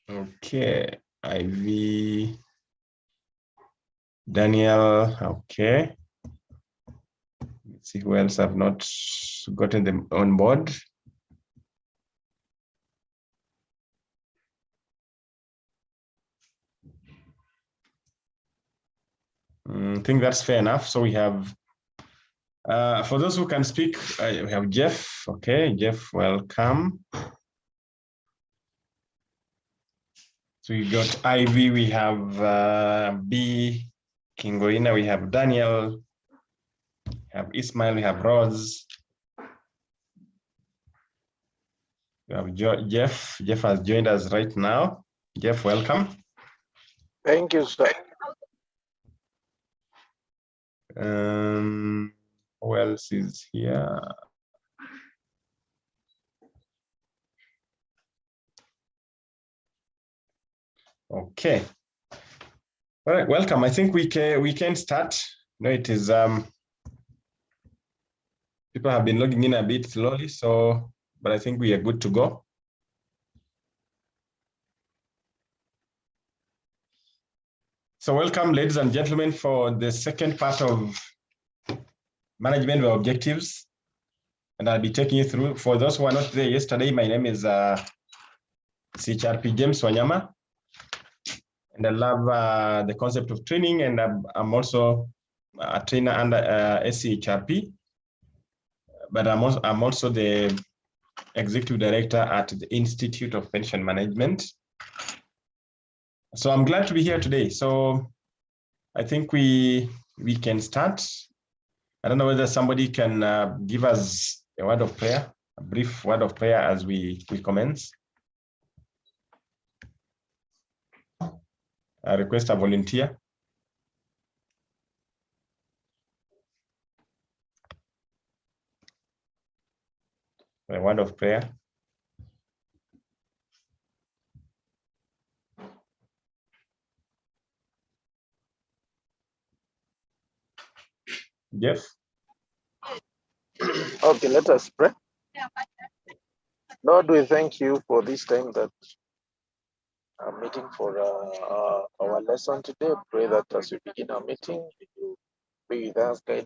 Okay, Ivy, Daniel, okay. Let's see who else have not gotten them on board. I think that's fair enough. So we have, for those who can speak, we have Jeff. Okay, Jeff, welcome. So we got Ivy, we have B, Kingoina, we have Daniel, we have Ismail, we have Rose. We have Jeff. Jeff has joined us right now. Jeff, welcome. Thank you, sir. Who else is here? Okay. All right, welcome. I think we can start. No, it is people have been logging in a bit slowly, so but I think we are good to go. So welcome, ladies and gentlemen, for the second part of management of objectives. And I'll be taking you through. For those who are not there yesterday, my name is CHRP James Wanyama. And I love the concept of training, and I'm also a trainer under SCHRP. But I'm also the executive director at the Institute of Pension Management. So I'm glad to be here today. So I think we can start. I don't know whether somebody can give us a word of prayer, a brief word of prayer as we commence. I request a volunteer. A word of prayer. Jeff? Okay, let us pray. Lord, we thank you for this time that I'm meeting for our lesson today. Pray that as we begin our meeting, you be with us, guide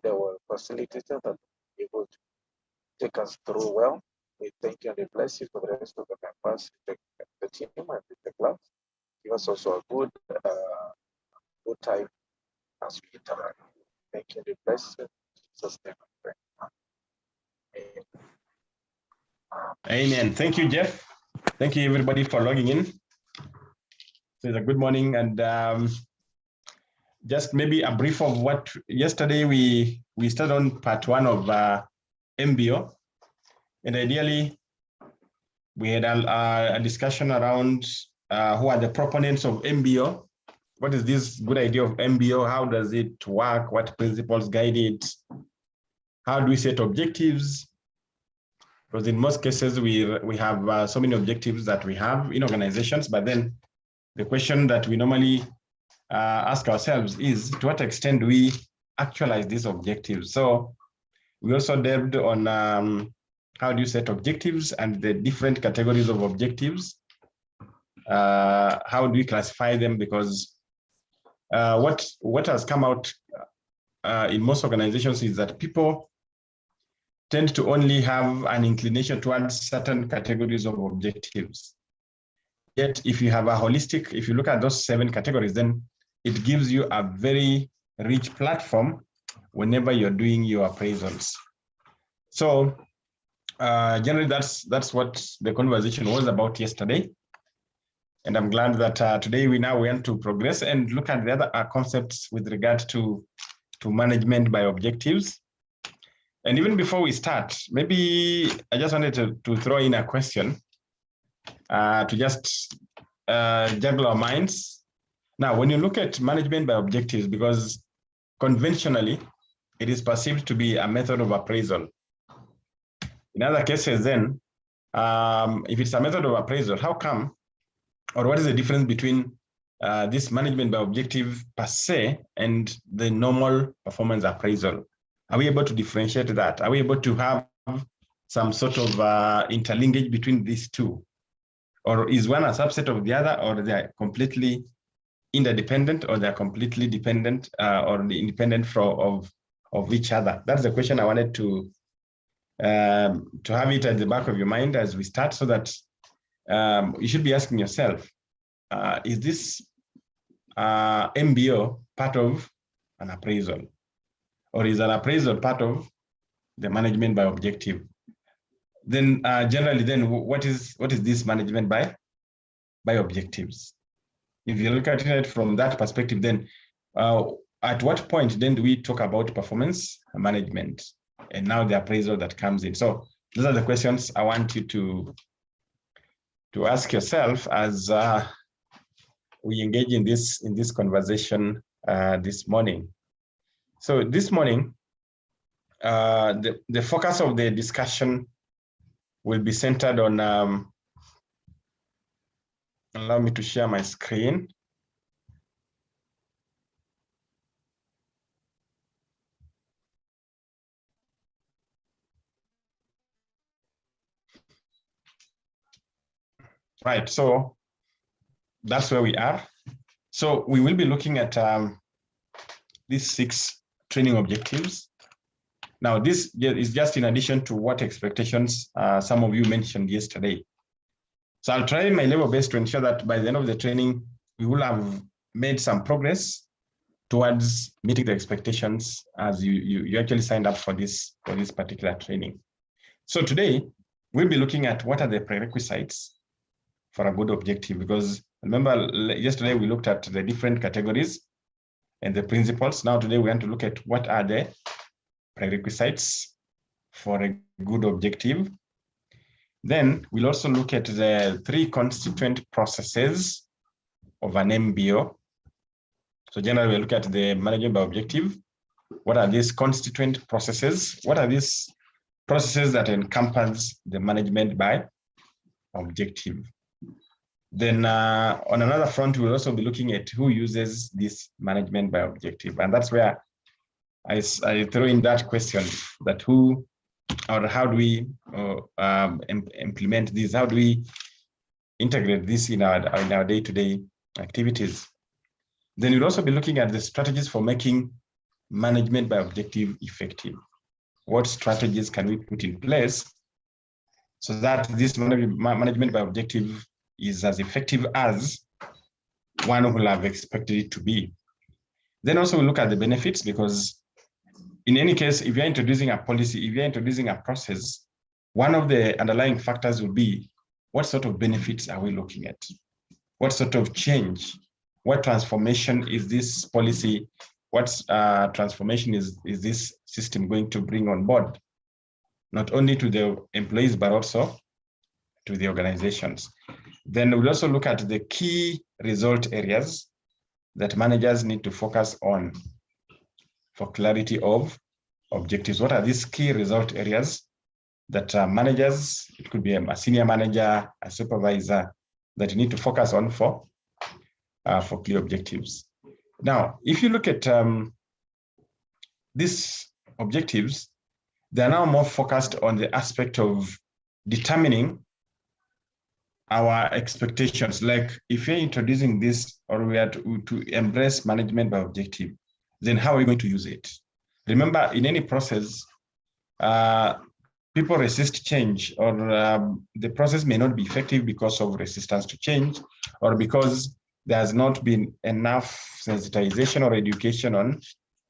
our facilitator that be able to take us through well. We thank you and we bless you for the rest of the members, the team and the class. Give us also a good time as we interact. Thank you and we bless you. Jesus' name I pray. Amen. Thank you, Jeff. Thank you, everybody, for logging in. So it's a good morning, and just maybe a brief of what yesterday we started on part one of MBO, and ideally we had a discussion around who are the proponents of MBO. What is this good idea of MBO? How does it work? What principles guide it? How do we set objectives? Because in most cases, we have so many objectives that we have in organizations, but then the question that we normally ask ourselves is, to what extent do we actualize these objectives? So we also delved on how do you set objectives and the different categories of objectives. How do we classify them? Because what has come out in most organizations is that people tend to only have an inclination towards certain categories of objectives. Yet, if you have a holistic, if you look at those 7 categories, then it gives you a very rich platform whenever you're doing your appraisals. So generally, that's what the conversation was about yesterday. And I'm glad that today we want to progress and look at the other concepts with regard to management by objectives. And even before we start, maybe I just wanted to throw in a question to just juggle our minds. Now, when you look at management by objectives, because conventionally, it is perceived to be a method of appraisal. In other cases, then, if it's a method of appraisal, how come, or what is the difference between this management by objective per se and the normal performance appraisal? Are we able to differentiate that? Are we able to have some sort of interlinkage between these two? Or is one a subset of the other, or they're completely interdependent, or they're completely dependent or independent of each other? That's the question I wanted to have it at the back of your mind as we start, so that you should be asking yourself, is this MBO part of an appraisal, or is an appraisal part of the management by objective? Then generally, then what is this management by objectives? If you look at it from that perspective, then at what point then do we talk about performance management and now the appraisal that comes in? So those are the questions I want you to ask yourself as we engage in this conversation this morning. So this morning, the focus of the discussion will be centered on, allow me to share my screen. Right, so that's where we are. So we will be looking at these 6 training objectives. Now, this is just in addition to what expectations some of you mentioned yesterday. So I'll try my level best to ensure that by the end of the training, we will have made some progress towards meeting the expectations as you actually signed up for this particular training. So today, we'll be looking at what are the prerequisites for a good objective, because remember yesterday we looked at the different categories and the principles. Now today we want to look at what are the prerequisites for a good objective. Then we'll also look at the 3 constituent processes of an MBO. So generally we look at the management by objective. What are these constituent processes? What are these processes that encompass the management by objective? Then on another front, we'll also be looking at who uses this management by objective. And that's where I throw in that question, that who or how do we implement this? How do we integrate this in our day-to-day activities? Then we'll also be looking at the strategies for making management by objective effective. What strategies can we put in place so that this management by objective is as effective as one will have expected it to be? Then also we'll look at the benefits, because in any case, if you're introducing a policy, if you're introducing a process, one of the underlying factors will be, what sort of benefits are we looking at? What sort of change? What transformation is this policy? What transformation is this system going to bring on board? Not only to the employees, but also to the organizations. Then we'll also look at the key result areas that managers need to focus on for clarity of objectives. What are these key result areas that managers, it could be a senior manager, a supervisor, that you need to focus on for clear objectives? Now, if you look at these objectives, they are now more focused on the aspect of determining our expectations. Like if you're introducing this, or we are to embrace management by objective, then how are we going to use it? Remember, in any process, people resist change, or the process may not be effective because of resistance to change, or because there has not been enough sensitization or education on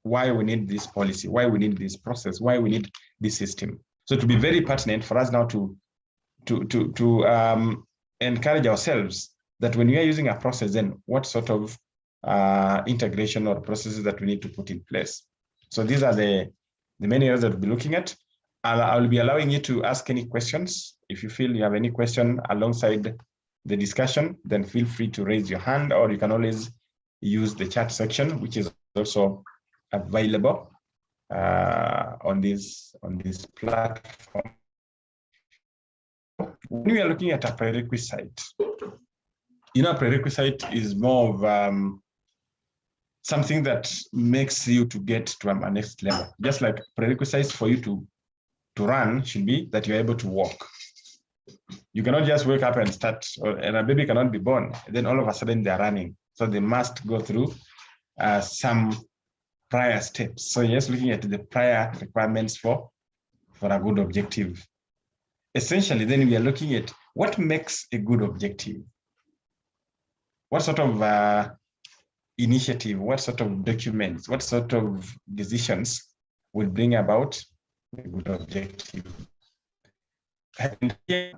why we need this policy, why we need this process, why we need this system. So to be very pertinent for us now to encourage ourselves that when we are using a process, then what sort of integration or processes that we need to put in place. So these are the main areas that we'll be looking at. I'll be allowing you to ask any questions. If you feel you have any question alongside the discussion, then feel free to raise your hand, or you can always use the chat section, which is also available on this platform. When we are looking at a prerequisite, a prerequisite is more of something that makes you to get to a next level. Just like prerequisites for you to run should be that you're able to walk. You cannot just wake up and start, and a baby cannot be born, and then all of a sudden they're running. So they must go through some prior steps. So yes, looking at the prior requirements for a good objective. Essentially, then we are looking at what makes a good objective. What sort of initiative, what sort of documents, what sort of decisions will bring about a good objective. And here,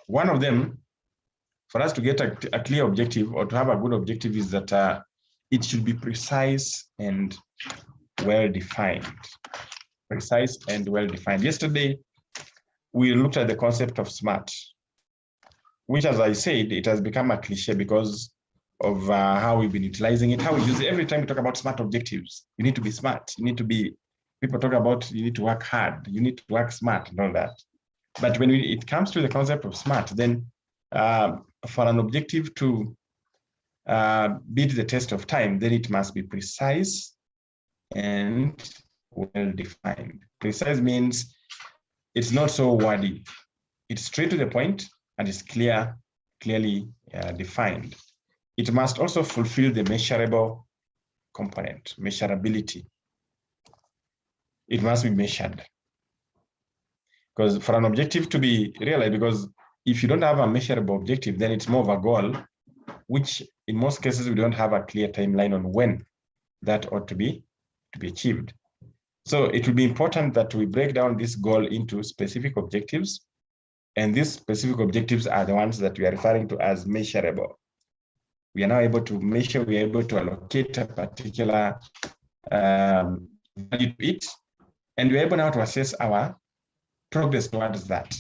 one of them, for us to get a clear objective or to have a good objective, is that it should be precise and well-defined. Precise and well-defined. Yesterday, we looked at the concept of SMART, which, as I said, it has become a cliche because of how we've been utilizing it, how we use it. Every time we talk about SMART objectives, you need to be smart. You need to be, people talk about you need to work hard, you need to work smart and all that. But when it comes to the concept of SMART, then for an objective to beat the test of time, then it must be precise and well-defined. Precise means it's not so wordy. It's straight to the point and it's clearly defined. It must also fulfill the measurable component, measurability. It must be measured. Because for an objective to be realized, because if you don't have a measurable objective, then it's more of a goal, which in most cases we don't have a clear timeline on when that ought to be achieved. So it will be important that we break down this goal into specific objectives, and these specific objectives are the ones that we are referring to as measurable. We are now able to measure, we are able to allocate a particular value to it, and we're able now to assess our progress towards that.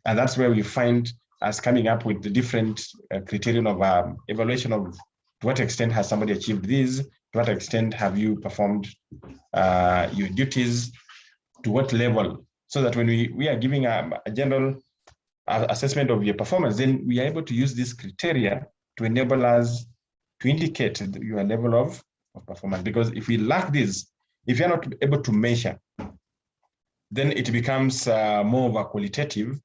And that's where we find us coming up with the different criterion of evaluation of to what extent has somebody achieved this, to what extent have you performed your duties, to what level, so that when we are giving a general assessment of your performance, then we are able to use this criteria to enable us to indicate your level of performance. Because if we lack this, if you're not able to measure, then it becomes more of a qualitative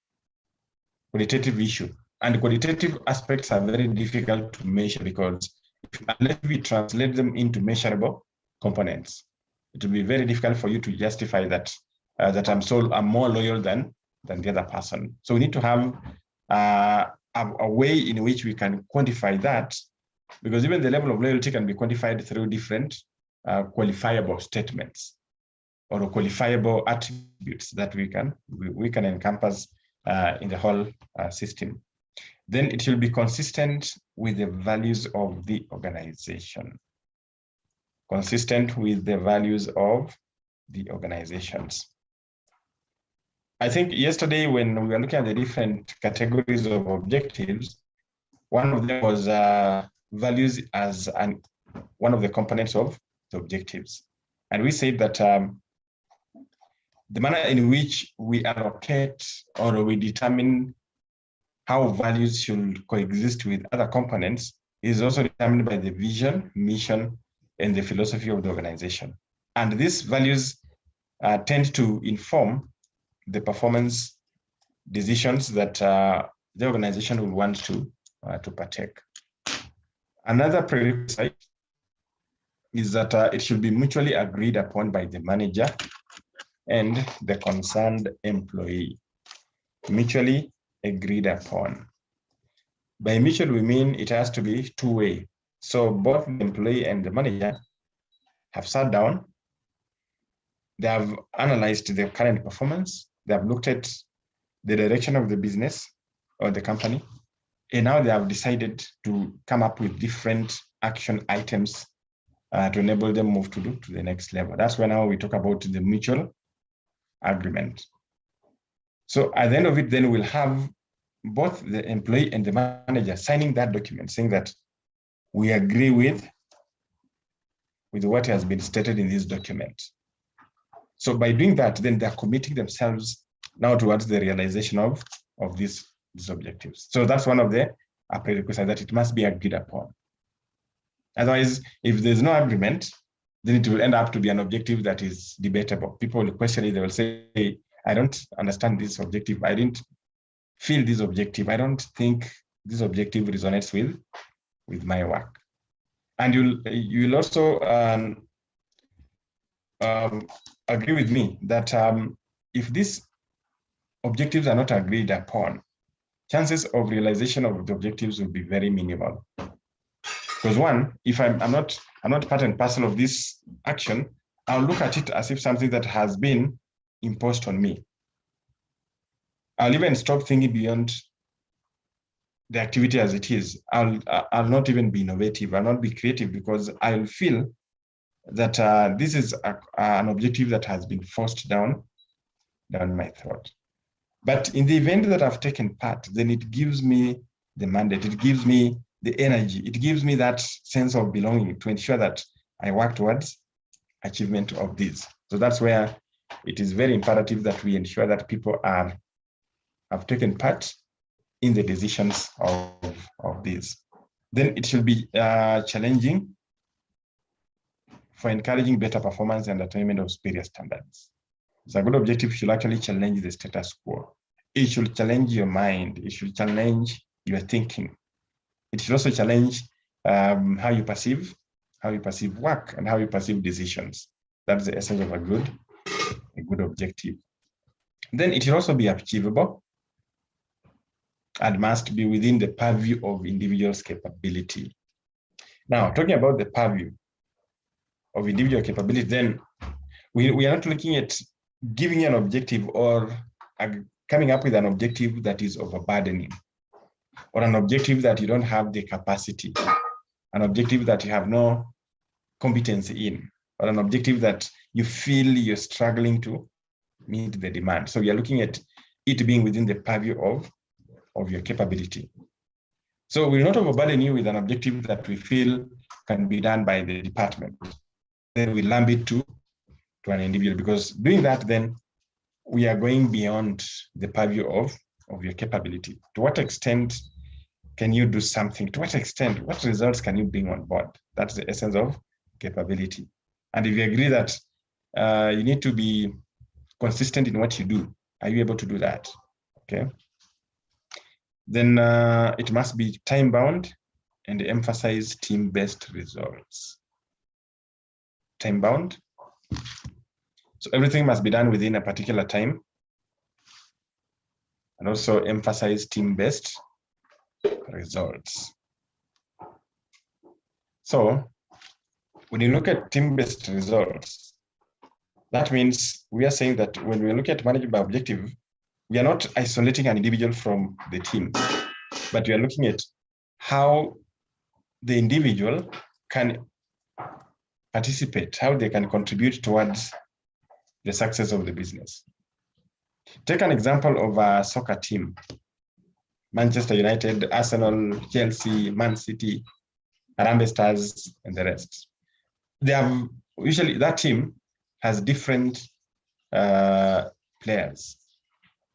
issue. And qualitative aspects are very difficult to measure because unless we translate them into measurable components, it will be very difficult for you to justify that I'm more loyal than the other person. So we need to have a way in which we can quantify that, because even the level of loyalty can be quantified through different qualifiable statements or qualifiable attributes that we can encompass in the whole system. Then it will be consistent with the values of the organization. Consistent with the values of the organizations. I think yesterday when we were looking at the different categories of objectives, one of them was values as one of the components of the objectives. And we said that the manner in which we allocate or we determine how values should coexist with other components is also determined by the vision, mission, and the philosophy of the organization. And these values tend to inform the performance decisions that the organization will want to partake. Another prerequisite is that it should be mutually agreed upon by the manager and the concerned employee. Mutually agreed upon. By mutual, we mean it has to be two-way. So both the employee and the manager have sat down, they have analyzed the current performance, they have looked at the direction of the business or the company, and now they have decided to come up with different action items to enable them move to the next level. That's when now we talk about the mutual agreement. So at the end of it, then we'll have both the employee and the manager signing that document saying that we agree with what has been stated in this document. So by doing that, then they're committing themselves now towards the realization of these objectives. So that's one of the prerequisites, that it must be agreed upon. Otherwise, if there's no agreement, then it will end up to be an objective that is debatable. People will question it. They will say, hey, I don't understand this objective. I didn't feel this objective. I don't think this objective resonates with my work. And you'll also agree with me that if these objectives are not agreed upon, chances of realization of the objectives will be very minimal. Because one, if I'm not part and parcel of this action, I'll look at it as if something that has been imposed on me. I'll even stop thinking beyond the activity as it is. I'll not even be innovative. I'll not be creative because I'll feel that this is an objective that has been forced down my throat. But in the event that I've taken part, then it gives me the mandate. It gives me the energy. It gives me that sense of belonging to ensure that I work towards achievement of this. So that's where it is very imperative that we ensure that people have taken part in the decisions of this. Then it should be challenging for encouraging better performance and attainment of superior standards. So a good objective should actually challenge the status quo. It should challenge your mind. It should challenge your thinking. It should also challenge how you perceive work and how you perceive decisions. That's the essence of a good objective. Then it should also be achievable and must be within the purview of individuals' capability. Now, talking about the purview of individual capability, then we are not looking at giving an objective or coming up with an objective that is overburdening, or an objective that you don't have the capacity, an objective that you have no competency in, or an objective that you feel you're struggling to meet the demand. So we are looking at it being within the purview of your capability. So we'll not overburden you with an objective that we feel can be done by the department. Then we lump it to an individual, because doing that, then we are going beyond the purview of your capability. To what extent can you do something? To what extent, what results can you bring on board? That's the essence of capability. And if you agree that you need to be consistent in what you do, are you able to do that? Okay. Then it must be time-bound and emphasize team-based results. Time-bound. So everything must be done within a particular time, and also emphasize team-based results. So when you look at team-based results, that means we are saying that when we look at management by objective, we are not isolating an individual from the team, but we are looking at how the individual can participate, how they can contribute towards the success of the business. Take an example of a soccer team: Manchester United, Arsenal, Chelsea, Man City, Harambee Stars, and the rest. They have usually, that team has different players,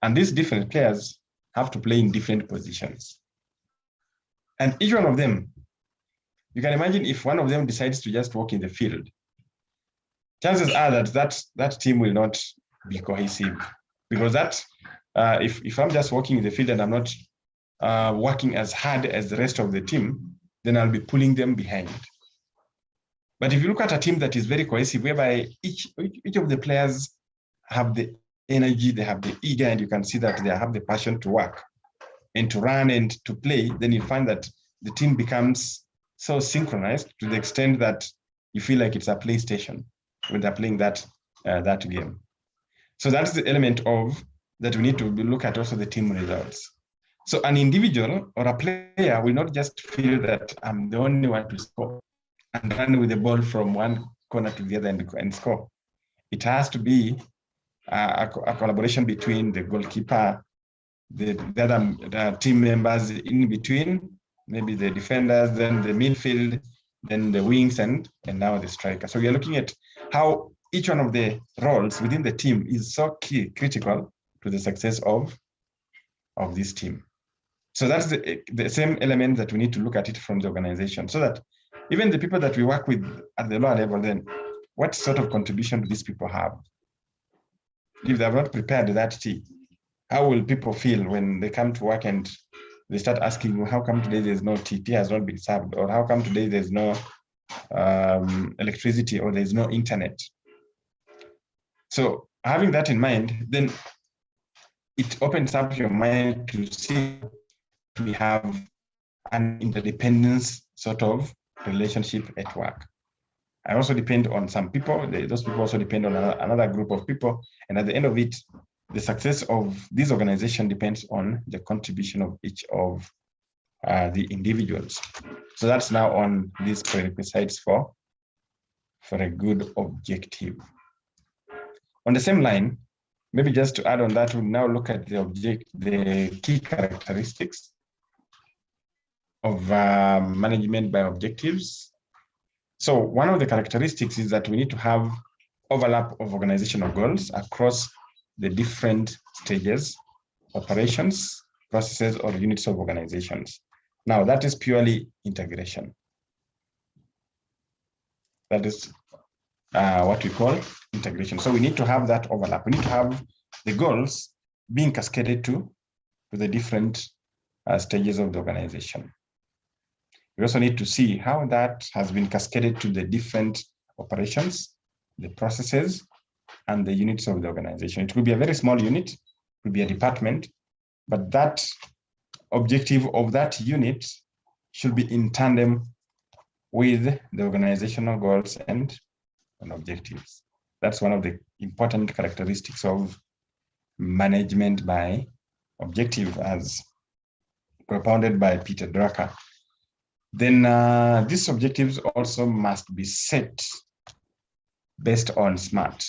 and these different players have to play in different positions. And each one of them, you can imagine if one of them decides to just walk in the field, chances are that team will not be cohesive, because if I'm just walking in the field and I'm not working as hard as the rest of the team, then I'll be pulling them behind. But if you look at a team that is very cohesive, whereby each of the players have the energy, they have the eager, and you can see that they have the passion to work and to run and to play, then you find that the team becomes so synchronized to the extent that you feel like it's a PlayStation when they're playing that game. So that's the element of that we need to look at, also the team results. So an individual or a player will not just feel that I'm the only one to score and run with the ball from one corner to the other and score. It has to be a collaboration between the goalkeeper, the other team members in between, maybe the defenders, then the midfield, then the wings, and now the striker. So we are looking at how each one of the roles within the team is so critical to the success of this team. So that's the same element that we need to look at it from the organization, so that even the people that we work with at the lower level, then what sort of contribution do these people have? If they have not prepared that tea, how will people feel when they come to work and they start asking, how come today there's no tea? Tea has not been served, or how come today there's no electricity, or there's no internet? So having that in mind, then it opens up your mind to see we have an interdependence sort of relationship at work. I also depend on some people. Those people also depend on another group of people. And at the end of it, the success of this organization depends on the contribution of each of the individuals. So that's now on these prerequisites for a good objective. On the same line, maybe just to add on that, we'll now look at the key characteristics of management by objectives. So one of the characteristics is that we need to have overlap of organizational goals across the different stages, operations, processes, or units of organizations. Now, that is purely integration. That is what we call integration. So we need to have that overlap. We need to have the goals being cascaded to the different stages of the organization. We also need to see how that has been cascaded to the different operations, the processes, and the units of the organization. It could be a very small unit, it could be a department, but that objective of that unit should be in tandem with the organizational goals and objectives. That's one of the important characteristics of management by objective, as propounded by Peter Drucker. Then these objectives also must be set based on SMART.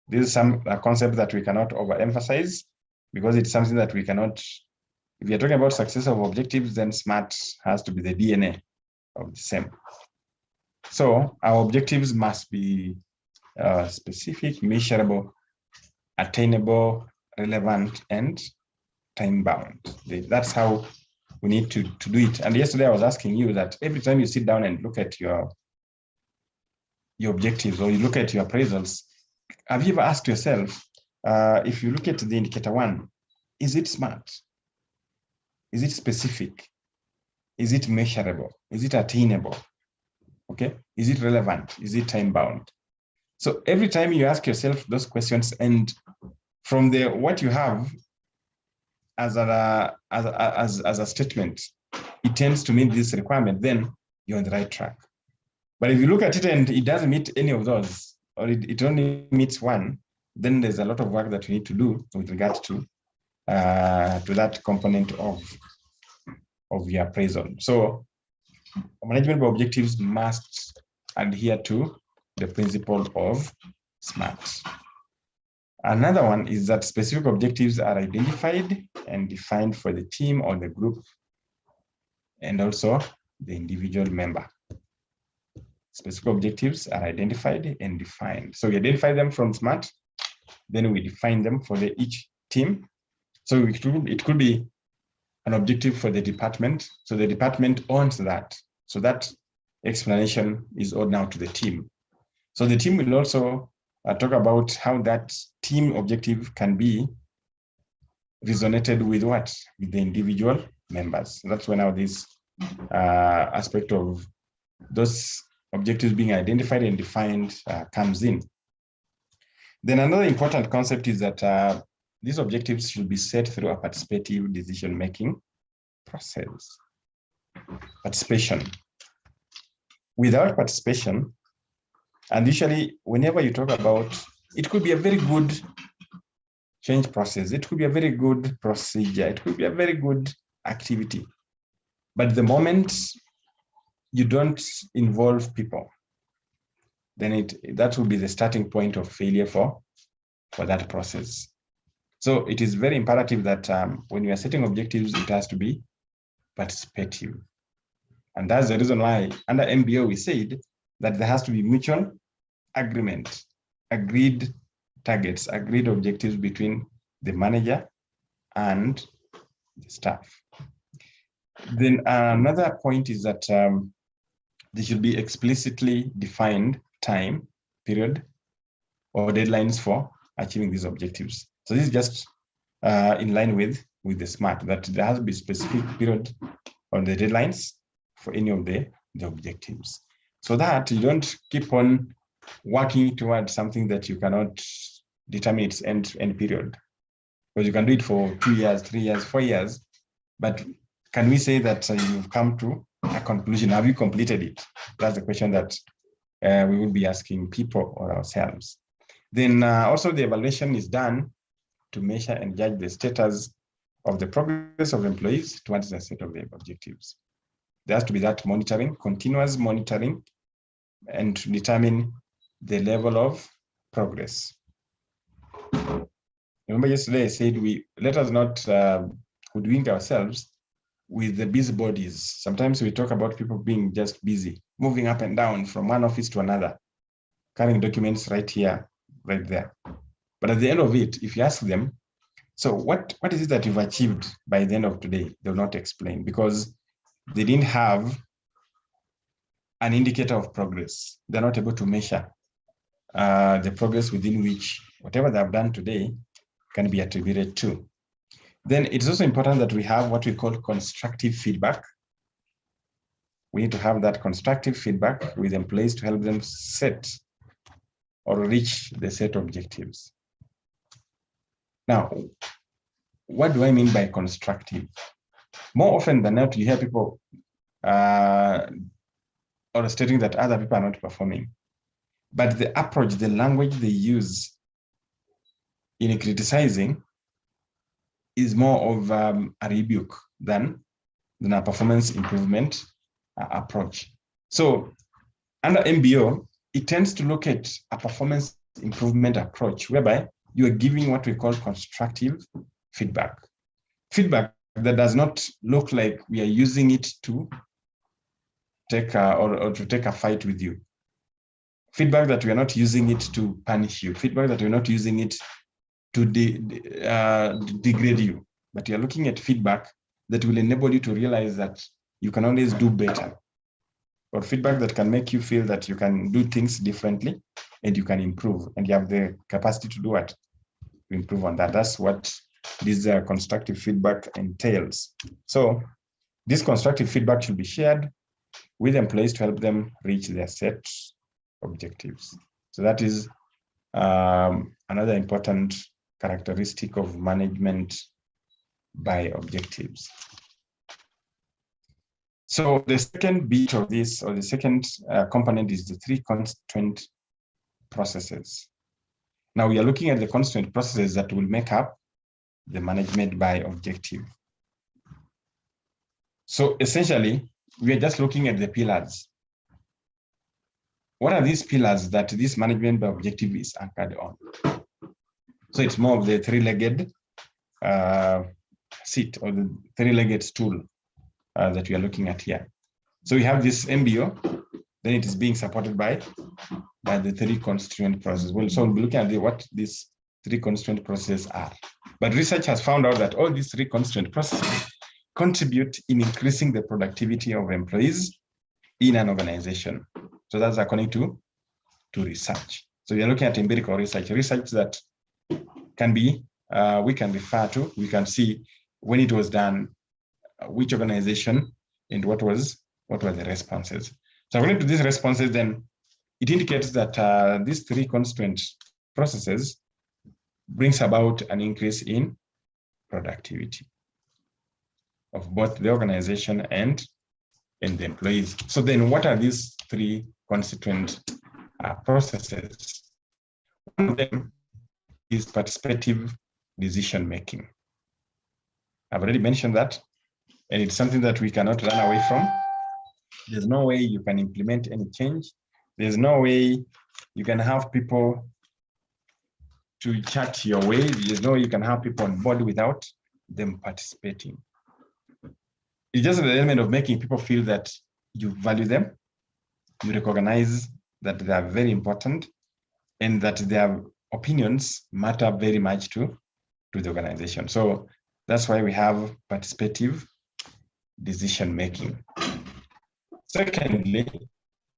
This is some concept that we cannot overemphasize, because it's something that we cannot, if you're talking about success of objectives, then SMART has to be the DNA of the same. So our objectives must be specific, measurable, attainable, relevant, and time-bound. That's how we need to do it. And yesterday I was asking you that every time you sit down and look at your objectives, or you look at your appraisals, have you ever asked yourself, if you look at the indicator 1, is it SMART? Is it specific? Is it measurable? Is it attainable? Okay, is it relevant? Is it time-bound? So every time you ask yourself those questions, and from what you have as a statement, it tends to meet this requirement, then you're on the right track. But if you look at it and it doesn't meet any of those, or it only meets one, then there's a lot of work that we need to do with regards to that component of your appraisal. So management by objectives must adhere to the principle of SMART. Another one is that specific objectives are identified and defined for the team or the group, and also the individual member. Specific objectives are identified and defined. So we identify them from SMART, then we define them for each team. So it could be an objective for the department. So the department owns that. So that explanation is owed now to the team. So the team will also talk about how that team objective can be resonated with what? With the individual members. So that's when now this aspect of those objectives being identified and defined comes in. Then another important concept is that these objectives should be set through a participative decision-making process. Participation. Without participation, and usually whenever you talk about, it could be a very good change process, it could be a very good procedure, it could be a very good activity. But the moment you don't involve people, then that will be the starting point of failure for that process. So it is very imperative that when you are setting objectives, it has to be participative. And that's the reason why under MBO we said that there has to be mutual agreement, agreed targets, agreed objectives between the manager and the staff. Then another point is that there should be explicitly defined time, period, or deadlines for achieving these objectives. So this is just in line with the SMART, that there has to be specific period on the deadlines for any of the objectives, so that you don't keep on working towards something that you cannot determine its end period. Because you can do it for 2 years, 3 years, 4 years, but can we say that you've come to a conclusion? Have you completed it? That's the question that we will be asking people or ourselves. Then also the evaluation is done to measure and judge the status of the progress of employees towards the set of the objectives. There has to be that monitoring, continuous monitoring, and to determine the level of progress. Remember yesterday I said let us not hoodwink ourselves with the busybodies. Sometimes we talk about people being just busy, moving up and down from one office to another, carrying documents right here, right there. But at the end of it, if you ask them, so what is it that you've achieved by the end of today? They'll not explain, because they didn't have an indicator of progress. They're not able to measure the progress within which whatever they have done today can be attributed to. Then it's also important that we have what we call constructive feedback. We need to have that constructive feedback with employees to help them set or reach the set objectives. Now, what do I mean by constructive? More often than not, you hear people or stating that other people are not performing. But the approach, the language they use in criticizing is more of a rebuke than a performance improvement approach. So under MBO, it tends to look at a performance improvement approach whereby you are giving what we call constructive feedback. Feedback that does not look like we are using it to take or to take a fight with you. Feedback that we are not using it to punish you. Feedback that we're not using it to degrade you. But you're looking at feedback that will enable you to realize that you can always do better. Or feedback that can make you feel that you can do things differently and you can improve, and you have the capacity to do what? To improve on that. That's what this constructive feedback entails. So this constructive feedback should be shared with employees to help them reach their set objectives. So that is another important characteristic of management by objectives. So the second bit of this, or the second component, is the 3 constraint processes. Now we are looking at the constraint processes that will make up the management by objective. So essentially, we are just looking at the pillars. What are these pillars that this management by objective is anchored on? So it's more of the 3-legged seat, or the 3-legged stool that we are looking at here. So we have this MBO, then it is being supported by the 3 constraint processes. Well, so we'll be looking at what these 3 constraint processes are. But research has found out that all these 3 constraint processes contribute in increasing the productivity of employees in an organization. So that's according to research. So we are looking at empirical research that can be, we can refer to, we can see when it was done, which organization, and what were the responses. So according to these responses, then it indicates that these 3 constraint processes brings about an increase in productivity of both the organization and the employees. So then what are these 3 constituent processes? One of them is participative decision making. I've already mentioned that, and it's something that we cannot run away from. There's no way you can implement any change. There's no way you can have people to chat your way. There's no way you can have people on board without them participating. It's just an element of making people feel that you value them, you recognize that they are very important, and that their opinions matter very much to the organization. So that's why we have participative decision making. Secondly,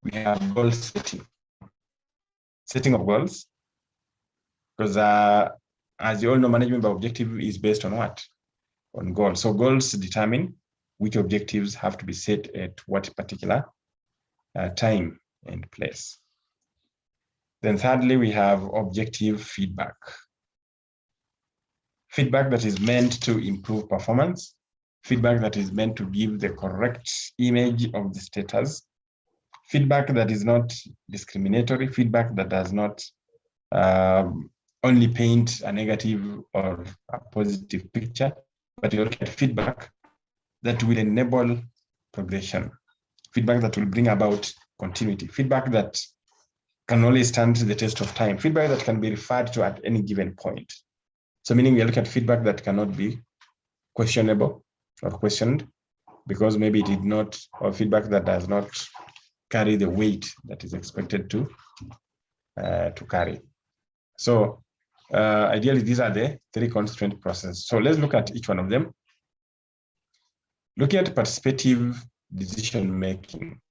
we have goal setting. Setting of goals, because as you all know, management by objective is based on what? On goals. So goals determine which objectives have to be set at what particular time and place. Then thirdly, we have objective feedback. Feedback that is meant to improve performance, feedback that is meant to give the correct image of the status, feedback that is not discriminatory, feedback that does not only paint a negative or a positive picture, but you look at feedback that will enable progression, feedback that will bring about continuity, feedback that can only stand the test of time, feedback that can be referred to at any given point. So meaning we look at feedback that cannot be questionable or questioned because maybe it did not, or feedback that does not carry the weight that is expected to carry. So ideally, these are the three constraint processes. So let's look at each one of them. Looking at participative decision making.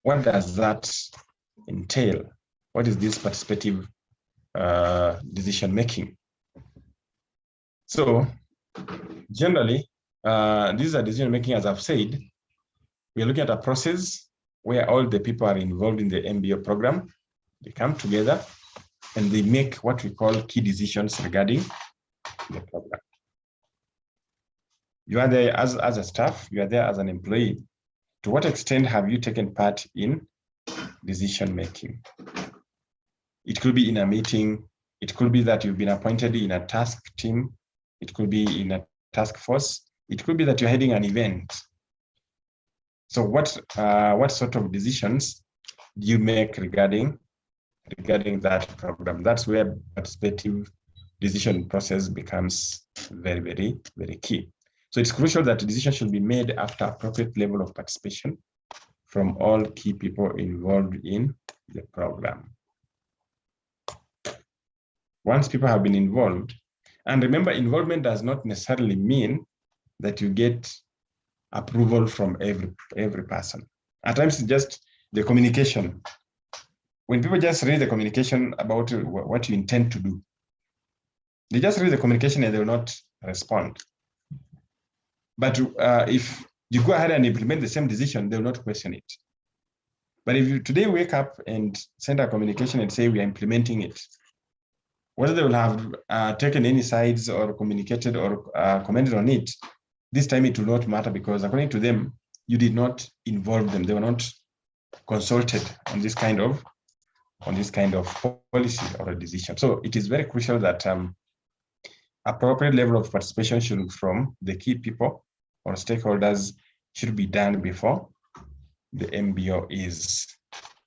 What does that entail? What is this participative decision making? So generally, these are decision making, as I've said. We are looking at a process where all the people are involved in the MBO program. They come together and they make what we call key decisions regarding the program. You are there as a staff, you are there as an employee. To what extent have you taken part in decision making? It could be in a meeting. It could be that you've been appointed in a task team. It could be in a task force. It could be that you're heading an event. So what sort of decisions do you make regarding that program? That's where participative decision process becomes very, very, very key. So it's crucial that decisions should be made after appropriate level of participation from all key people involved in the program. Once people have been involved, and remember, involvement does not necessarily mean that you get approval from every person. At times, it's just the communication. When people just read the communication about what you intend to do, they just read the communication and they will not respond. But if you go ahead and implement the same decision, they will not question it. But if you today wake up and send a communication and say we are implementing it, whether they will have taken any sides or communicated or commented on it, this time it will not matter because according to them, you did not involve them. They were not consulted on this kind of policy or a decision. So it is very crucial that appropriate level of participation should from the key people or stakeholders should be done before the MBO is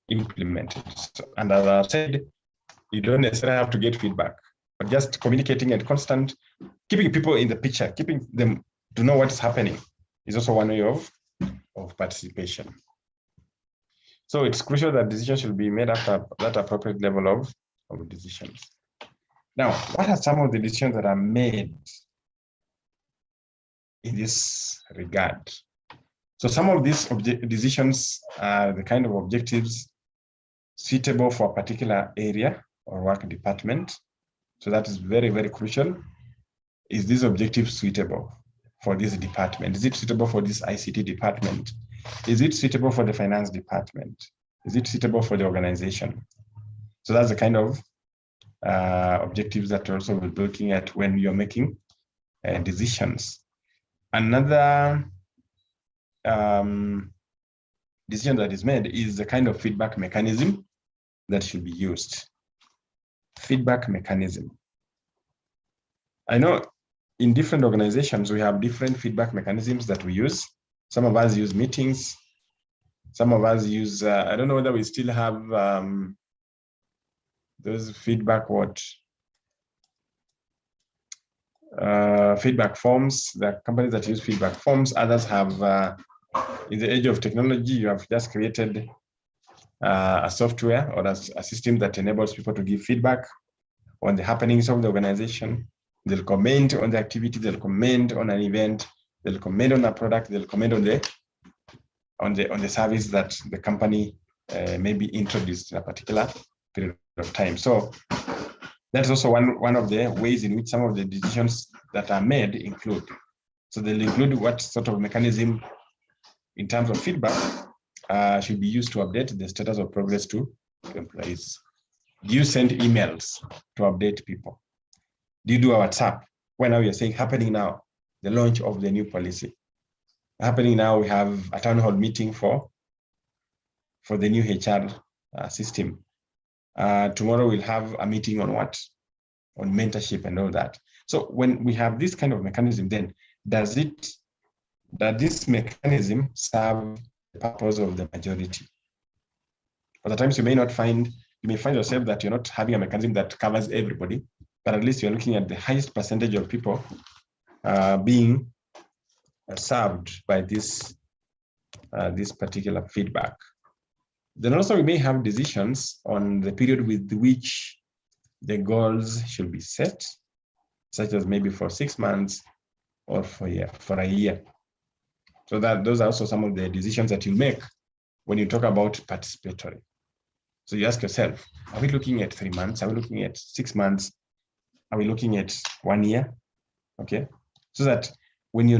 implemented. So, and as I said, you don't necessarily have to get feedback, but just communicating and constant, keeping people in the picture, keeping them to know what's happening is also one way of participation. So it's crucial that decisions should be made after that appropriate level of decisions. Now, what are some of the decisions that are made in this regard? So some of these decisions are the kind of objectives suitable for a particular area or work department. So that is very, very crucial. Is this objective suitable for this department? Is it suitable for this ICT department? Is it suitable for the finance department? Is it suitable for the organization? So that's the kind of objectives that also we'll be looking at when you're making decisions. Another decision that is made is the kind of feedback mechanism that should be used. Feedback mechanism. I know in different organizations, we have different feedback mechanisms that we use. Some of us use meetings. Some of us use, I don't know whether we still have those feedback, feedback forms. There are companies that use feedback forms. Others have, in the age of technology, you have just created a software or a system that enables people to give feedback on the happenings of the organization. They'll comment on the activity, they'll comment on an event, they'll comment on a product, they'll comment on the service that the company may be introduced in a particular period of time. So that's also one of the ways in which some of the decisions that are made include. So they'll include what sort of mechanism in terms of feedback should be used to update the status of progress to employees. Do you send emails to update people? Do you do a WhatsApp? When now you're saying happening now, the launch of the new policy. Happening now, we have a town hall meeting for the new HR system. Tomorrow we'll have a meeting on what? On mentorship and all that. So when we have this kind of mechanism, then does this mechanism serve the purpose of the majority? Other times you may find yourself that you're not having a mechanism that covers everybody, but at least you're looking at the highest percentage of people being served by this particular feedback. Then also we may have decisions on the period with which the goals should be set, such as maybe for 6 months or for a year. So that those are also some of the decisions that you make when you talk about participatory. So you ask yourself, are we looking at 3 months? Are we looking at 6 months? Are we looking at 1 year? Okay. So that when you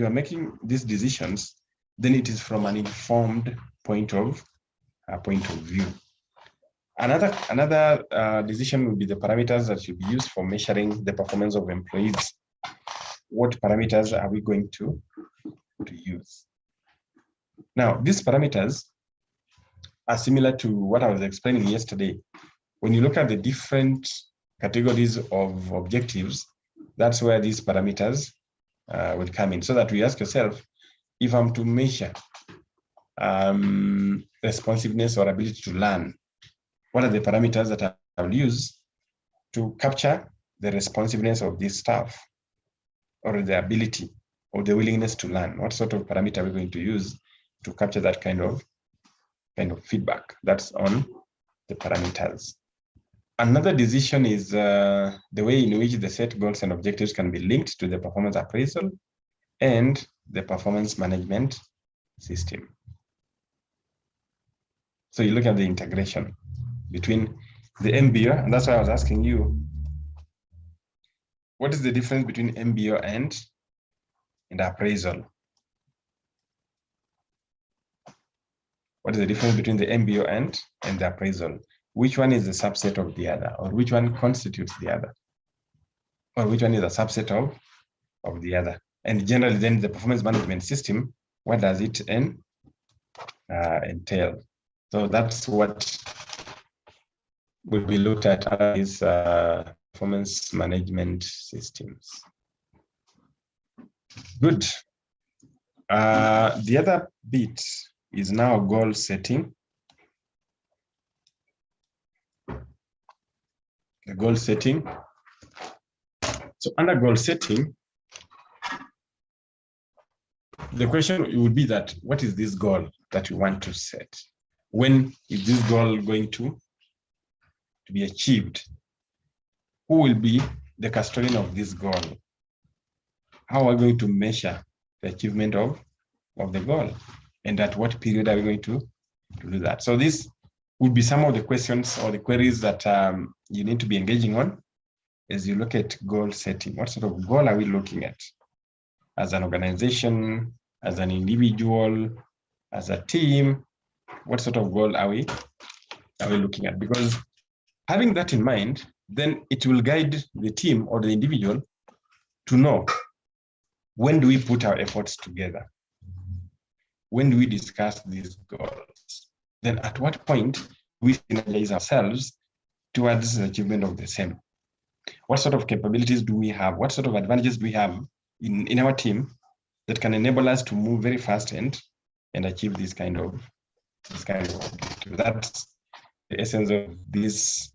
are making these decisions, then it is from an informed point of view. Another decision would be the parameters that should be used for measuring the performance of employees. What parameters are we going to use? Now, these parameters are similar to what I was explaining yesterday. When you look at the different categories of objectives, that's where these parameters will come in. So that we ask yourself, if I'm to measure responsiveness or ability to learn, what are the parameters that I will use to capture the responsiveness of this staff, or the ability or the willingness to learn? What sort of parameter are we going to use to capture that kind of feedback? That's on the parameters. Another decision is the way in which the set goals and objectives can be linked to the performance appraisal and the performance management system. So you look at the integration between the MBO, and that's why I was asking you, what is the difference between MBO and appraisal? What is the difference between the MBO and the appraisal? Which one is a subset of the other, or which one constitutes the other, or which one is a subset of the other? And generally, then the performance management system, what does it entail? So that's what will be looked at as performance management systems. Good. The other bit is now goal setting. The goal setting. So under goal setting, the question would be that, what is this goal that you want to set? When is this goal going to be achieved? Who will be the custodian of this goal? How are we going to measure the achievement of the goal? And at what period are we going to do that? So this would be some of the questions or the queries that you need to be engaging on as you look at goal setting. What sort of goal are we looking at as an organization, as an individual, as a team? What sort of goal are we looking at? Because having that in mind, then it will guide the team or the individual to know, when do we put our efforts together? When do we discuss these goals? Then at what point do we synergize ourselves towards the achievement of the same? What sort of capabilities do we have? What sort of advantages do we have in our team that can enable us to move very fast and achieve this kind of objective? That's the essence of this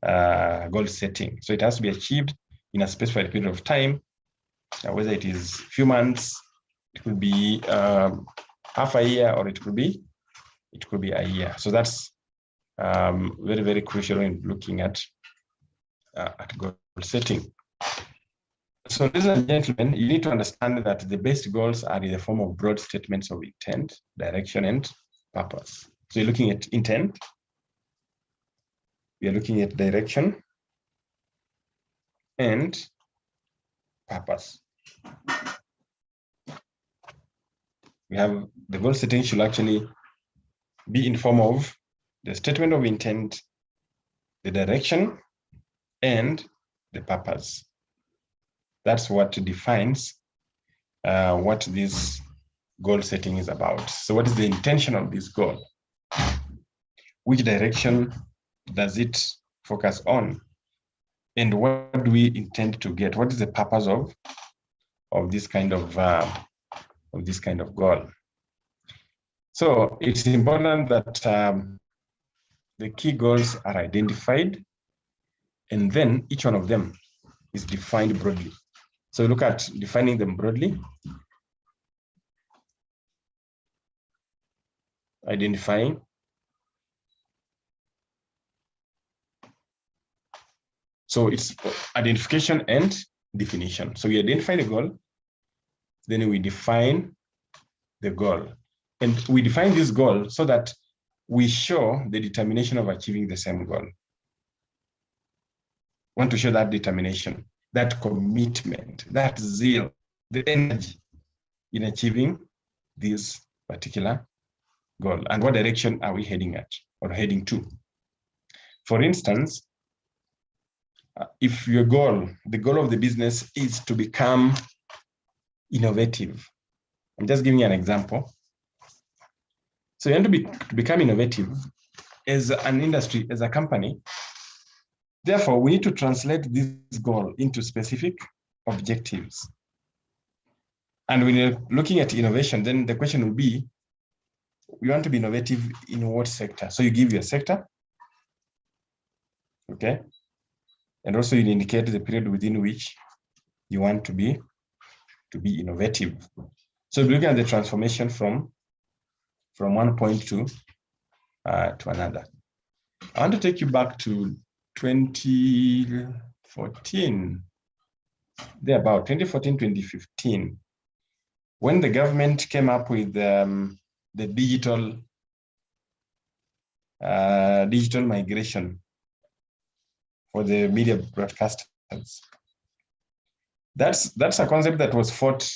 goal setting. So it has to be achieved in a specified period of time, whether it is a few months, it could be half a year, or it could be a year. So that's very, very crucial in looking at goal setting. So, ladies and gentlemen, you need to understand that the basic goals are in the form of broad statements of intent, direction, and purpose. So you're looking at intent, we are looking at direction, and purpose. We have the goal setting should actually be in form of the statement of intent, the direction, and the purpose. That's what defines what this goal setting is about. So what is the intention of this goal? Which direction does it focus on? And what do we intend to get? What is the purpose of this kind of goal? So it's important that the key goals are identified, and then each one of them is defined broadly. So look at defining them broadly. Identifying. So it's identification and definition. So we identify the goal, then we define the goal. And we define this goal so that we show the determination of achieving the same goal. We want to show that determination, that commitment, that zeal, the energy in achieving this particular goal. And what direction are we heading at or heading to? For instance, if your goal, the goal of the business is to become innovative. I'm just giving you an example. So you want to become innovative as an industry, as a company. Therefore, we need to translate this goal into specific objectives. And when you're looking at innovation, then the question will be, we want to be innovative in what sector? So you give your sector, okay? And also you indicate the period within which you want to be innovative. So we're looking at the transformation from one point to another. I want to take you back to 2014, about 2014, 2015, when the government came up with the digital migration for the media broadcasters. That's a concept that was fought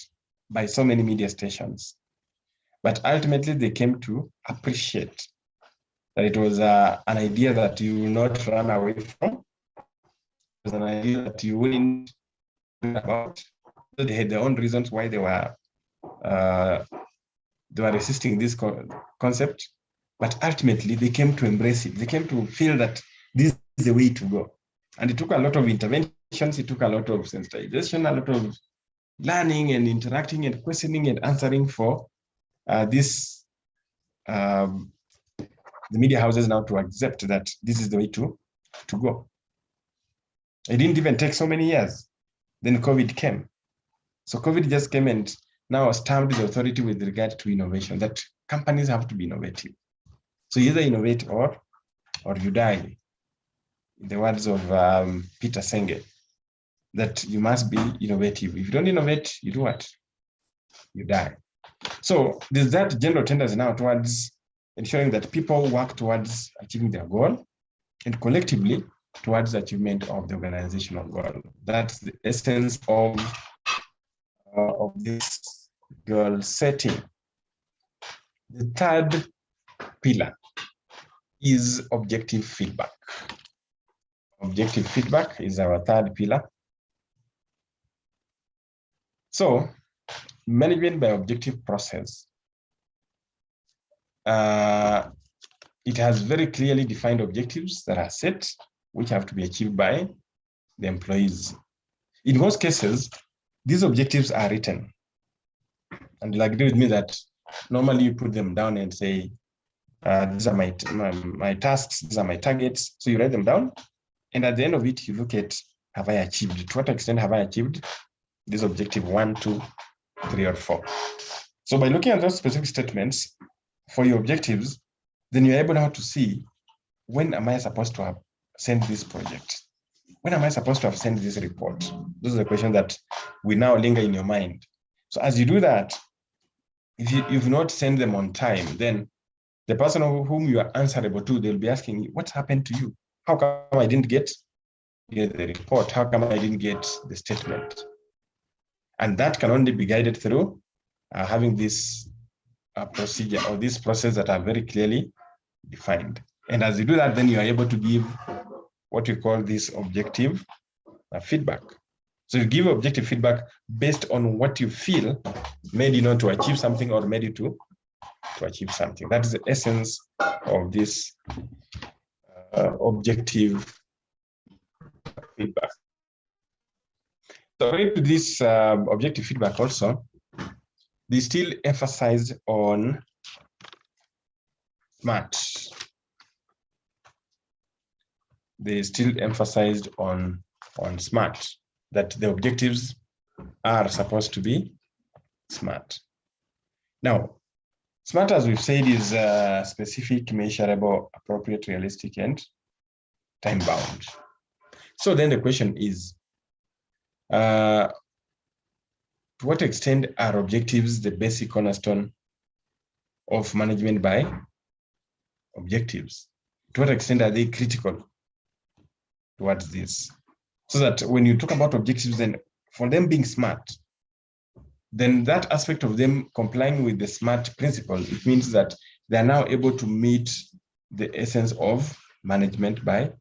by so many media stations, but ultimately they came to appreciate that it was an idea that you will not run away from. It was an idea that you wouldn't think about. They had their own reasons why they were resisting this concept, but ultimately they came to embrace it. They came to feel that this is the way to go. And it took a lot of interventions, it took a lot of sensitization, a lot of learning and interacting and questioning and answering for the media houses now to accept that this is the way to go. It didn't even take so many years. Then COVID came. So COVID just came and now stamped the authority with regard to innovation, that companies have to be innovative. So you either innovate or you die. In the words of Peter Senge, that you must be innovative. If you don't innovate, you do what? You die. So there's that general tendency now towards ensuring that people work towards achieving their goal and collectively towards the achievement of the organizational goal. That's the essence of this goal setting. The third pillar is objective feedback. Objective feedback is our third pillar. So, management by objective process. It has very clearly defined objectives that are set, which have to be achieved by the employees. In most cases, these objectives are written. And you'll agree with me that normally you put them down and say, these are my tasks, these are my targets. So you write them down. And at the end of it, you look at, have I achieved? To what extent have I achieved this objective 1, 2, 3, or 4? So by looking at those specific statements for your objectives, then you're able now to see, when am I supposed to have sent this project? when am I supposed to have sent this report? Those are the questions that will now linger in your mind. So as you do that, if you've not sent them on time, then the person whom you are answerable to, they'll be asking you, what's happened to you? How come I didn't get the report? How come I didn't get the statement? And that can only be guided through having this procedure or this process that are very clearly defined. And as you do that, then you are able to give what we call this objective feedback. So you give objective feedback based on what you feel made you to achieve something or made you to achieve something. That is the essence of this objective feedback. So according to this objective feedback also, they still emphasize on SMART. They still emphasized on SMART, that the objectives are supposed to be SMART. Now, SMART, as we've said, is specific, measurable, appropriate, realistic, and time-bound. So then the question is, to what extent are objectives the basic cornerstone of management by objectives? To what extent are they critical towards this? So that when you talk about objectives, then for them being SMART, then that aspect of them complying with the SMART principle, it means that they are now able to meet the essence of management by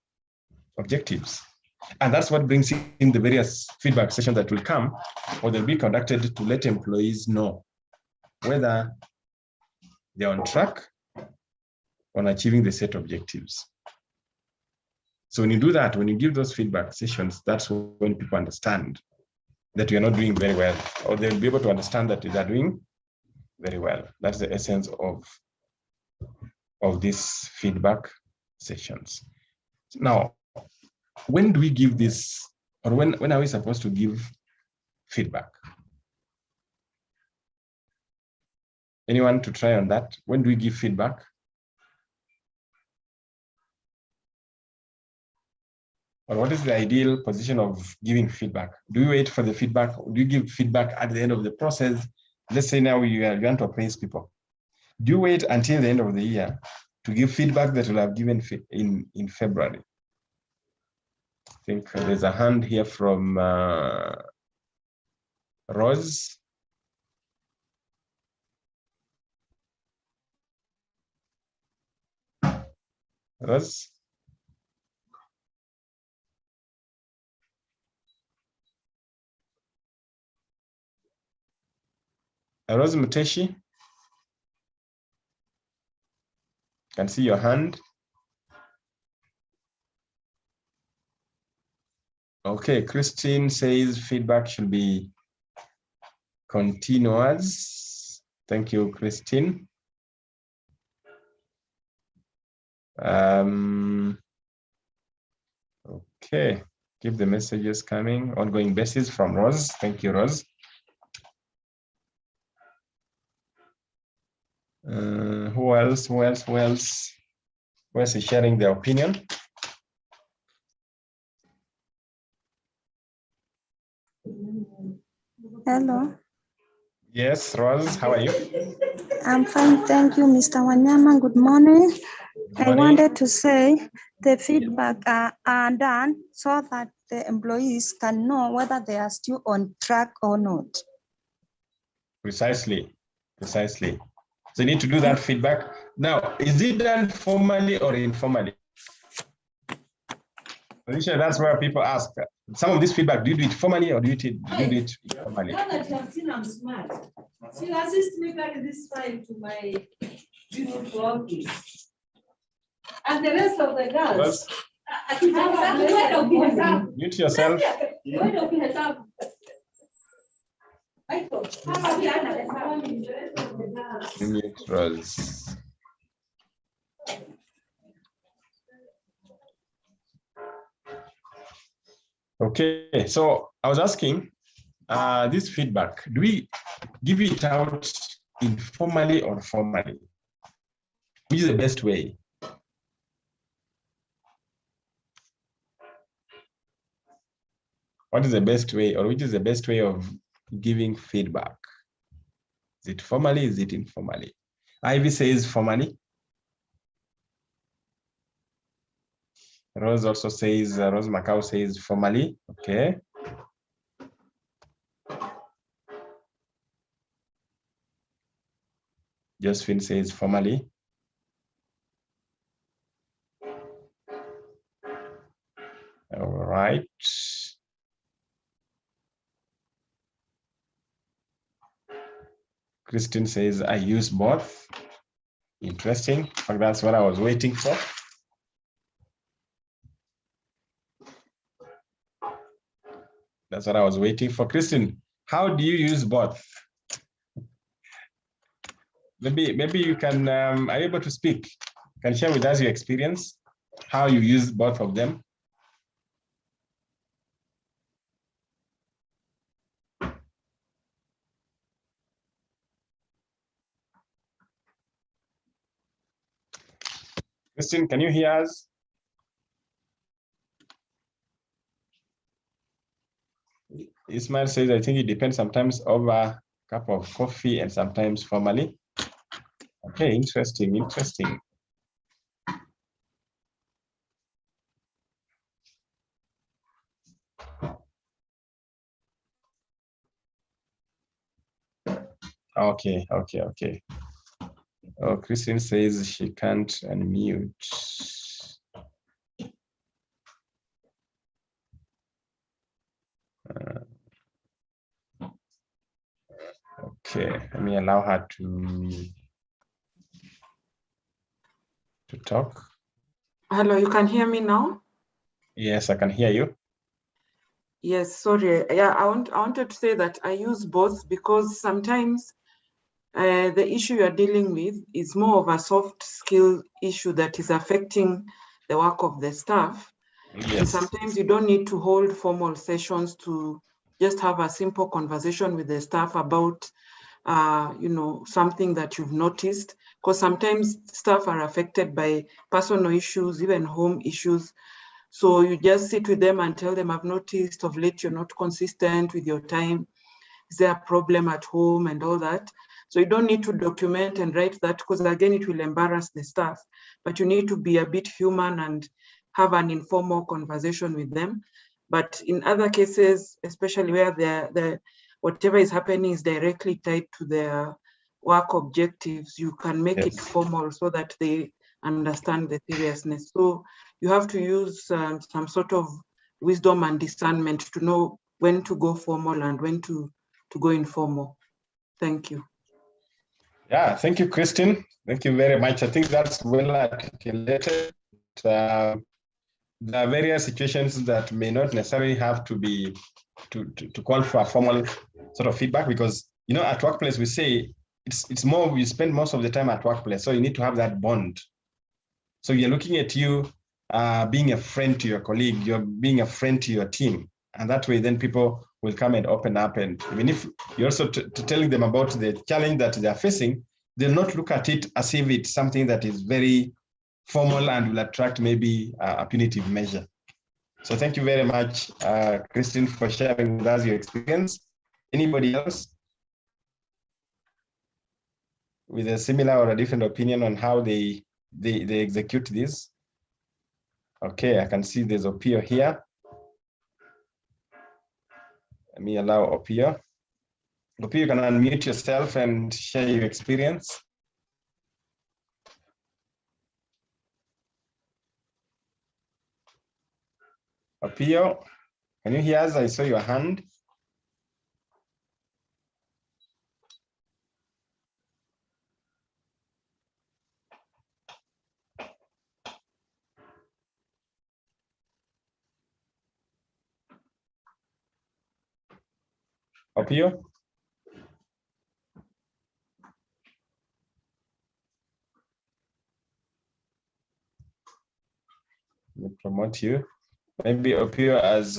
objectives. And that's what brings in the various feedback sessions that will come or they'll be conducted to let employees know whether they're on track on achieving the set objectives. So when you do that, when you give those feedback sessions, that's when people understand that you're not doing very well, or they'll be able to understand that they're doing very well. That's the essence of these feedback sessions. Now, when do we give this, or when are we supposed to give feedback? Anyone to try on that? When do we give feedback? Or what is the ideal position of giving feedback? Do you wait for the feedback? Or do you give feedback at the end of the process? Let's say now you are going to appraise people. Do you wait until the end of the year to give feedback that will have given in February? I think there's a hand here from Rose. Rose? Rose Muteshi? Can see your hand. Okay, Christine says feedback should be continuous. Thank you, Christine. Okay, keep the messages coming. Ongoing basis from Rose. Thank you, Rose. Who else? Who else? Who else? Who else is sharing their opinion? Hello. Yes, Rose, how are you? I'm fine, thank you, Mr. Wanyama. Good morning. Good I morning. wanted to say the feedback are done so that the employees can know whether they are still on track or not. Precisely, precisely. So you need to do that feedback. Now, is it done formally or informally? That's where people ask. Some of this feedback, do you do it formally or do you do it informally? Now that you have seen I'm smart, she'll assist me carry this file to my beautiful office. And the rest of the girls. Mute yourself. Mute Rose. Okay, so I was asking this feedback, do we give it out informally or formally? Which is the best way? What is the best way, or which is the best way of giving feedback? Is it formally? Is it informally? Ivy says formally. Rose also says, Rose Macau says formally. Okay. Josephine says formally. All right. Christine says, I use both. Interesting. That's what I was waiting for. That's what I was waiting for. Christine, how do you use both? Maybe you can, are you able to speak? Can share with us your experience, how you use both of them? Christine, can you hear us? Ismail says, I think it depends, sometimes over a cup of coffee and sometimes formally. Okay, interesting, interesting. Okay. Oh, Christine says she can't unmute. Okay, let me allow her to talk. Hello, you can hear me now? Yes, I can hear you. Yes, sorry. Yeah, I wanted to say that I use both because sometimes the issue you're dealing with is more of a soft skill issue that is affecting the work of the staff. Yes. And sometimes you don't need to hold formal sessions to just have a simple conversation with the staff about something that you've noticed, because sometimes staff are affected by personal issues, even home issues. So you just sit with them and tell them, I've noticed of late you're not consistent with your time. Is there a problem at home and all that? So you don't need to document and write that, because again, it will embarrass the staff. But you need to be a bit human and have an informal conversation with them. But in other cases, especially where the whatever is happening is directly tied to their work objectives, you can make it formal so that they understand the seriousness. So you have to use some sort of wisdom and discernment to know when to go formal and when to go informal. Thank you. Yeah, thank you, Christine. Thank you very much. I think that's well articulated. There are various situations that may not necessarily have to be to call for a formal sort of feedback, because at workplace we say it's more, we spend most of the time at workplace, so you need to have that bond. So you're looking at you being a friend to your colleague, you're being a friend to your team, and that way then people will come and open up. And even if you're also telling them about the challenge that they're facing, they'll not look at it as if it's something that is very formal and will attract maybe a punitive measure. So thank you very much, Christine, for sharing with us your experience. Anybody else with a similar or a different opinion on how they execute this? Okay, I can see there's Opio here. Let me allow Opio. Opio, you can unmute yourself and share your experience. Opio, can you hear us? I saw your hand. Opio? Let me promote you. Maybe Opio as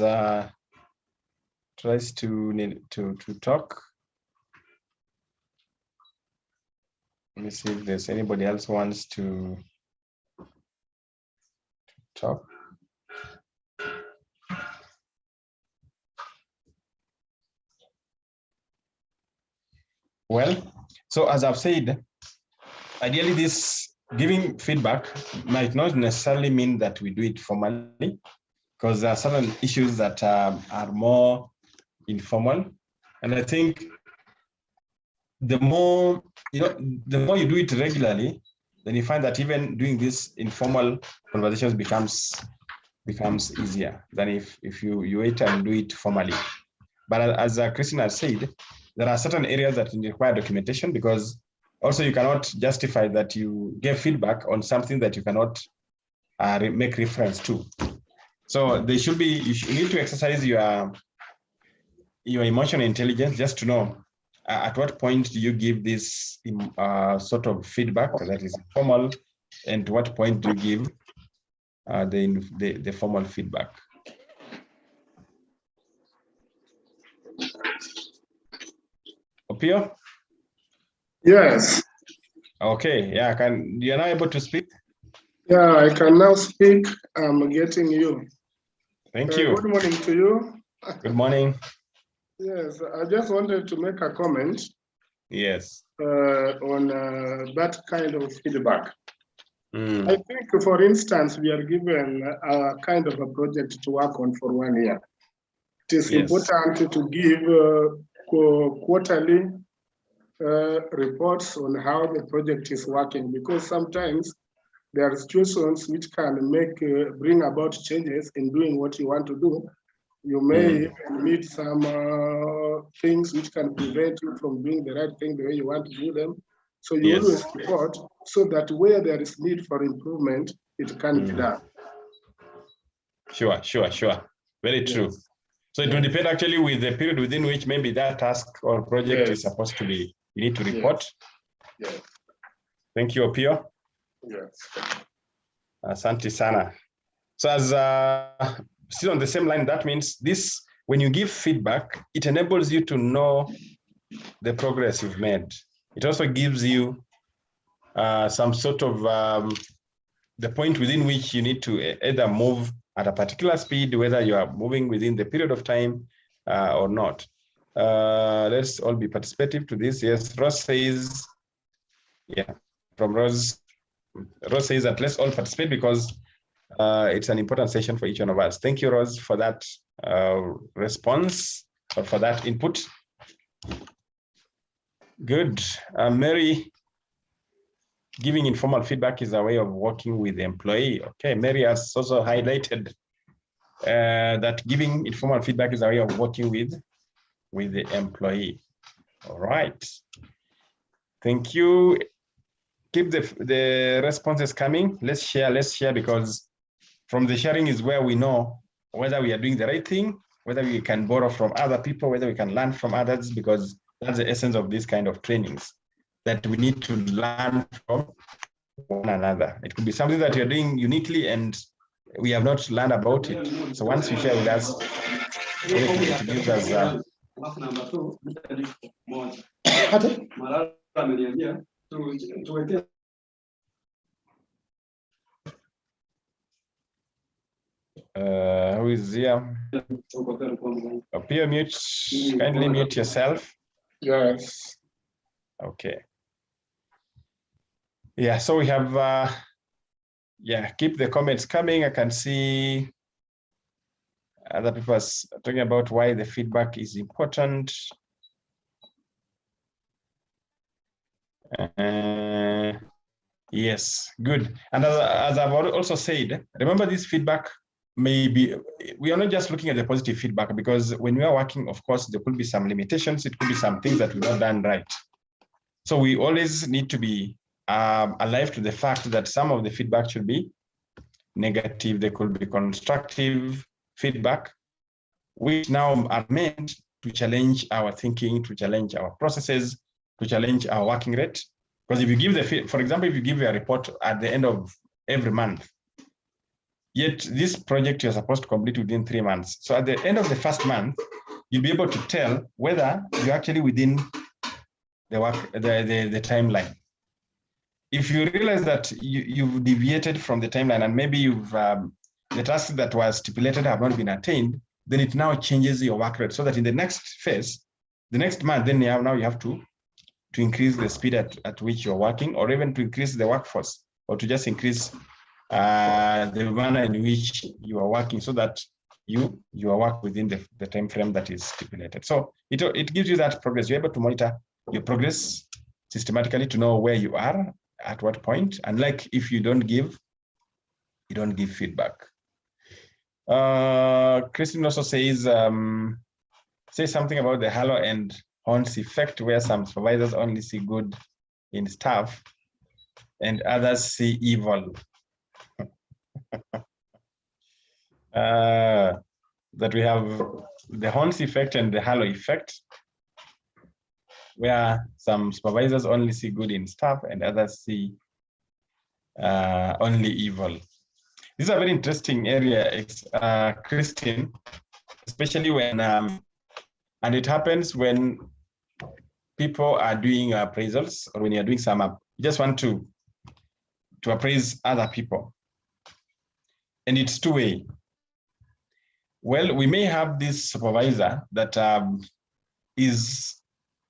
tries to talk. Let me see if there's anybody else who wants to talk. Well, so as I've said, ideally this giving feedback might not necessarily mean that we do it formally, because there are certain issues that are more informal. And I think the more the more you do it regularly, then you find that even doing this informal conversations becomes easier than if you wait and do it formally. But as Christina has said, there are certain areas that require documentation, because also you cannot justify that you give feedback on something that you cannot make reference to. So they should be, you need to exercise your emotional intelligence just to know at what point do you give this sort of feedback that is formal, and to what point do you give the formal feedback. Opio? Yes. Okay, yeah, you're now able to speak? Yeah, I can now speak. I'm getting you. Thank you. Good morning to you. Good morning. Yes, I just wanted to make a comment. Yes. On that kind of feedback. Mm. I think, for instance, we are given a kind of a project to work on for 1 year. It is important to give quarterly reports on how the project is working, because sometimes there are situations which can bring about changes in doing what you want to do. You may meet some things which can prevent you from doing the right thing the way you want to do them. So you always report so that where there is need for improvement, it can be done. Sure. Very true. So it will depend actually with the period within which maybe that task or project is supposed to be, you need to report. Yes. Thank you, Opio. Yes. Asante sana. So as still on the same line, that means this, when you give feedback, it enables you to know the progress you've made. It also gives you some sort of the point within which you need to either move at a particular speed, whether you are moving within the period of time or not. Let's all be participative to this. Yes, Ross says, yeah, from Ross says that let's all participate because it's an important session for each one of us. Thank you, Rose, for that response or for that input. Good. Mary, giving informal feedback is a way of working with the employee. Okay, Mary has also highlighted that giving informal feedback is a way of working with the employee. All right. Thank you. Keep the responses coming. Let's share because from the sharing is where we know whether we are doing the right thing, whether we can borrow from other people, whether we can learn from others, because that's the essence of this kind of trainings, that we need to learn from one another. It could be something that you're doing uniquely and we have not learned about it. So once you share with us, it gives us who is here? Appear mute, kindly mute yourself. Yes. Okay. Yeah, so we have, keep the comments coming. I can see other people are talking about why the feedback is important. Yes, good. And as I've also said, remember this feedback maybe, we are not just looking at the positive feedback, because when we are working, of course, there could be some limitations. It could be some things that we've not done right. So we always need to be alive to the fact that some of the feedback should be negative. They could be constructive feedback, which now are meant to challenge our thinking, to challenge our processes, to challenge our working rate. Because if you give for example, if you give a report at the end of every month, yet this project you're supposed to complete within 3 months. So at the end of the first month, you'll be able to tell whether you're actually within the timeline. If you realize that you've deviated from the timeline and maybe you've the tasks that was stipulated have not been attained, then it now changes your work rate so that in the next phase, the next month, then now you have to to increase the speed at which you're working, or even to increase the workforce, or to just increase the manner in which you are working, so that you are work within the time frame that is stipulated. So it gives you that progress. You're able to monitor your progress systematically to know where you are at what point. And like if you don't give feedback. Christine also says something about the halo and horns effect, where some supervisors only see good in staff and others see evil. That we have the horns effect and the halo effect, where some supervisors only see good in staff and others see only evil. This is a very interesting area, Christine, especially when, and it happens when people are doing appraisals, or when you're doing you just want to appraise other people. And it's two-way. Well, we may have this supervisor that is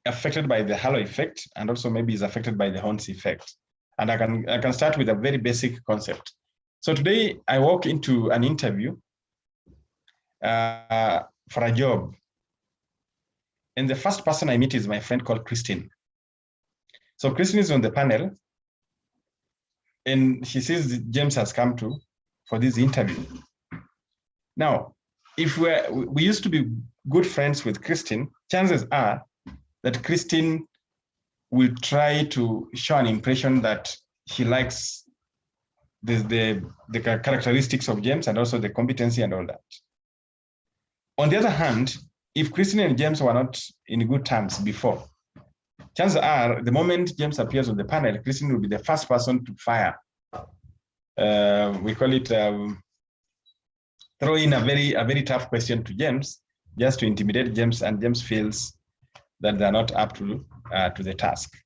affected by the halo effect, and also maybe is affected by the horns effect. And I can start with a very basic concept. So today I walk into an interview for a job, and the first person I meet is my friend called Christine. So Christine is on the panel, and she says James has come for this interview. Now, if we used to be good friends with Christine, chances are that Christine will try to show an impression that she likes the characteristics of James and also the competency and all that. On the other hand, if Christine and James were not in good terms before, chances are the moment James appears on the panel, Christine will be the first person to fire. We call it throw in a very tough question to James, just to intimidate James, and James feels that they're not up to the task.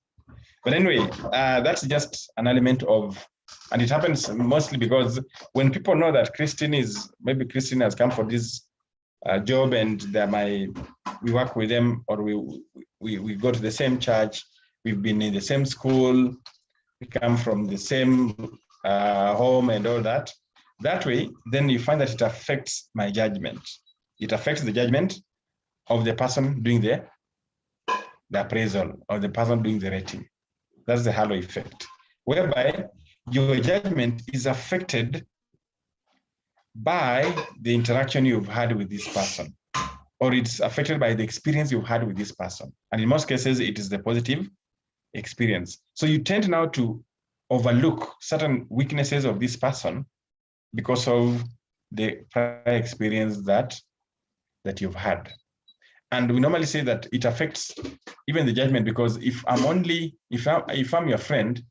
But anyway, that's just an element of, and it happens mostly because when people know that maybe Christine has come for this job, and we work with them, or we go to the same church, we've been in the same school, we come from the same home and all that. That way, then you find that it affects my judgment. It affects the judgment of the person doing the appraisal, or the person doing the rating. That's the halo effect, whereby your judgment is affected by the interaction you've had with this person, or it's affected by the experience you've had with this person. And in most cases, it is the positive experience. So you tend now to overlook certain weaknesses of this person because of the prior experience that you've had. And we normally say that it affects even the judgment, because if I'm your friend,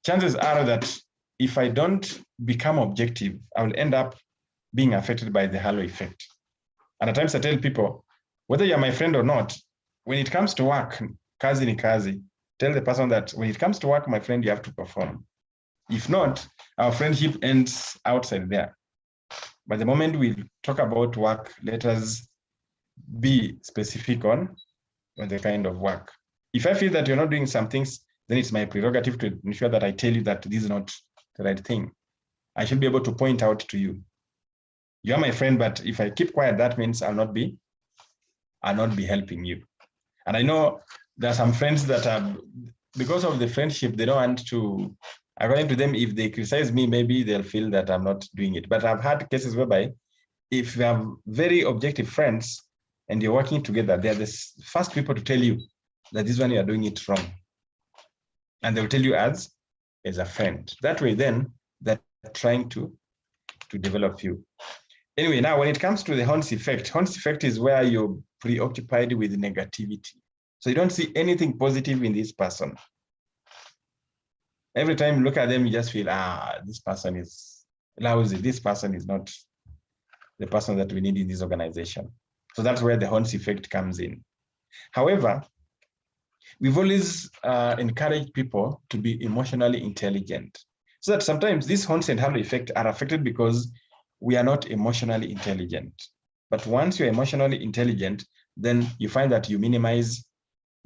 chances are that if I don't become objective, I will end up being affected by the halo effect. And at times I tell people, whether you're my friend or not, when it comes to work, kazi ni kazi, tell the person that when it comes to work, my friend, you have to perform. If not, our friendship ends outside there. But the moment we talk about work, let us be specific on the kind of work. If I feel that you're not doing some things, then it's my prerogative to ensure that I tell you that this is not the right thing. I should be able to point out to you. You're my friend, but if I keep quiet, that means I'll not be helping you. And I know there are some friends that are, because of the friendship, they don't want to, according to them, if they criticize me, maybe they'll feel that I'm not doing it. But I've had cases whereby if you have very objective friends and you're working together, they're the first people to tell you that this one you are doing it wrong. And they'll tell you as a friend. That way, then, they're trying to develop you. Anyway, now when it comes to the horns effect is where you're preoccupied with negativity. So you don't see anything positive in this person. Every time you look at them, you just feel, this person is lousy. This person is not the person that we need in this organization. So that's where the horns effect comes in. However, we've always encouraged people to be emotionally intelligent. So that sometimes these horns and halo effect are affected because we are not emotionally intelligent. But once you're emotionally intelligent, then you find that you minimize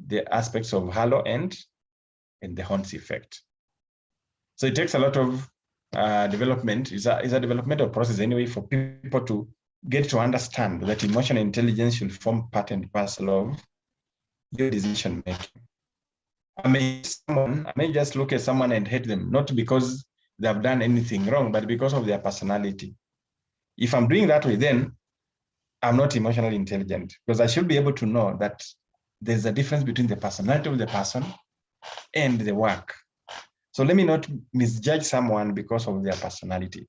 the aspects of halo and the Horns effect. So it takes a lot of development. It's a developmental process anyway for people to get to understand that emotional intelligence should form part and parcel of your decision making. I may just look at someone and hate them, not because they have done anything wrong, but because of their personality. If I'm doing that way, then I'm not emotionally intelligent, because I should be able to know that there's a difference between the personality of the person and the work. So let me not misjudge someone because of their personality.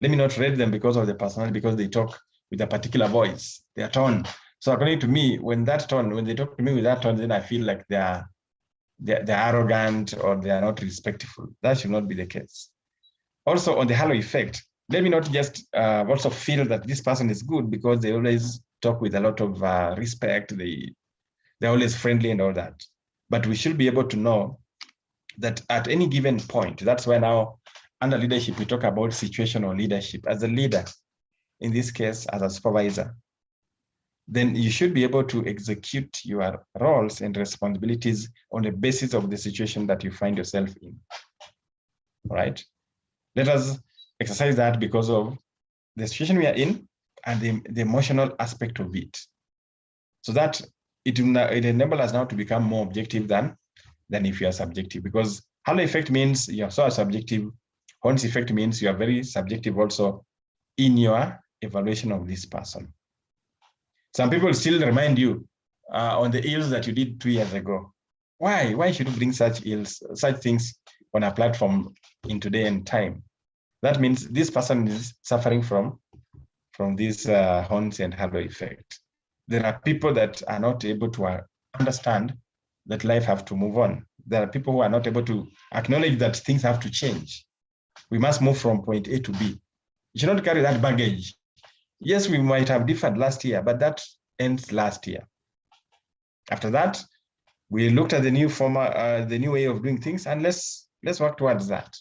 Let me not rate them because of their personality, because they talk with a particular voice, their tone. So according to me, when they talk to me with that tone, then I feel like they're arrogant or they are not respectful. That should not be the case. Also, on the halo effect, let me not just also feel that this person is good because they always talk with a lot of respect. They're always friendly and all that. But we should be able to know that at any given point, that's why now under leadership, we talk about situational leadership. As a leader, in this case, as a supervisor, then you should be able to execute your roles and responsibilities on the basis of the situation that you find yourself in. All right? Let us exercise that because of the situation we are in and the emotional aspect of it. So that it enables us now to become more objective than if you are subjective, because halo effect means you're so subjective. Horns effect means you are very subjective also in your evaluation of this person. Some people still remind you on the ills that you did 2 years ago. Why should you bring such things on a platform in today and time? That means this person is suffering from this Horns and halo effect. There are people that are not able to understand that life have to move on. There are people who are not able to acknowledge that things have to change. We must move from point A to B. You should not carry that baggage. Yes, we might have differed last year, but that ends last year. After that, we looked at the new the new way of doing things, and let's work towards that.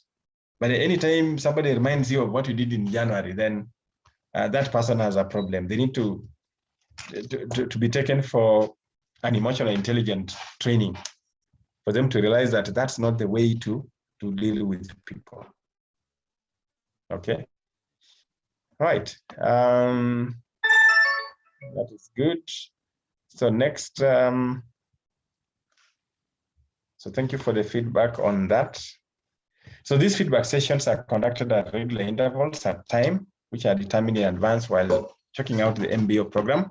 But anytime somebody reminds you of what you did in January, then that person has a problem. They need to be taken for an emotional intelligence training for them to realize that that's not the way to deal with people. Okay. Right. That is good. So next, so thank you for the feedback on that. So these feedback sessions are conducted at regular intervals at time, which are determined in advance while checking out the MBO program.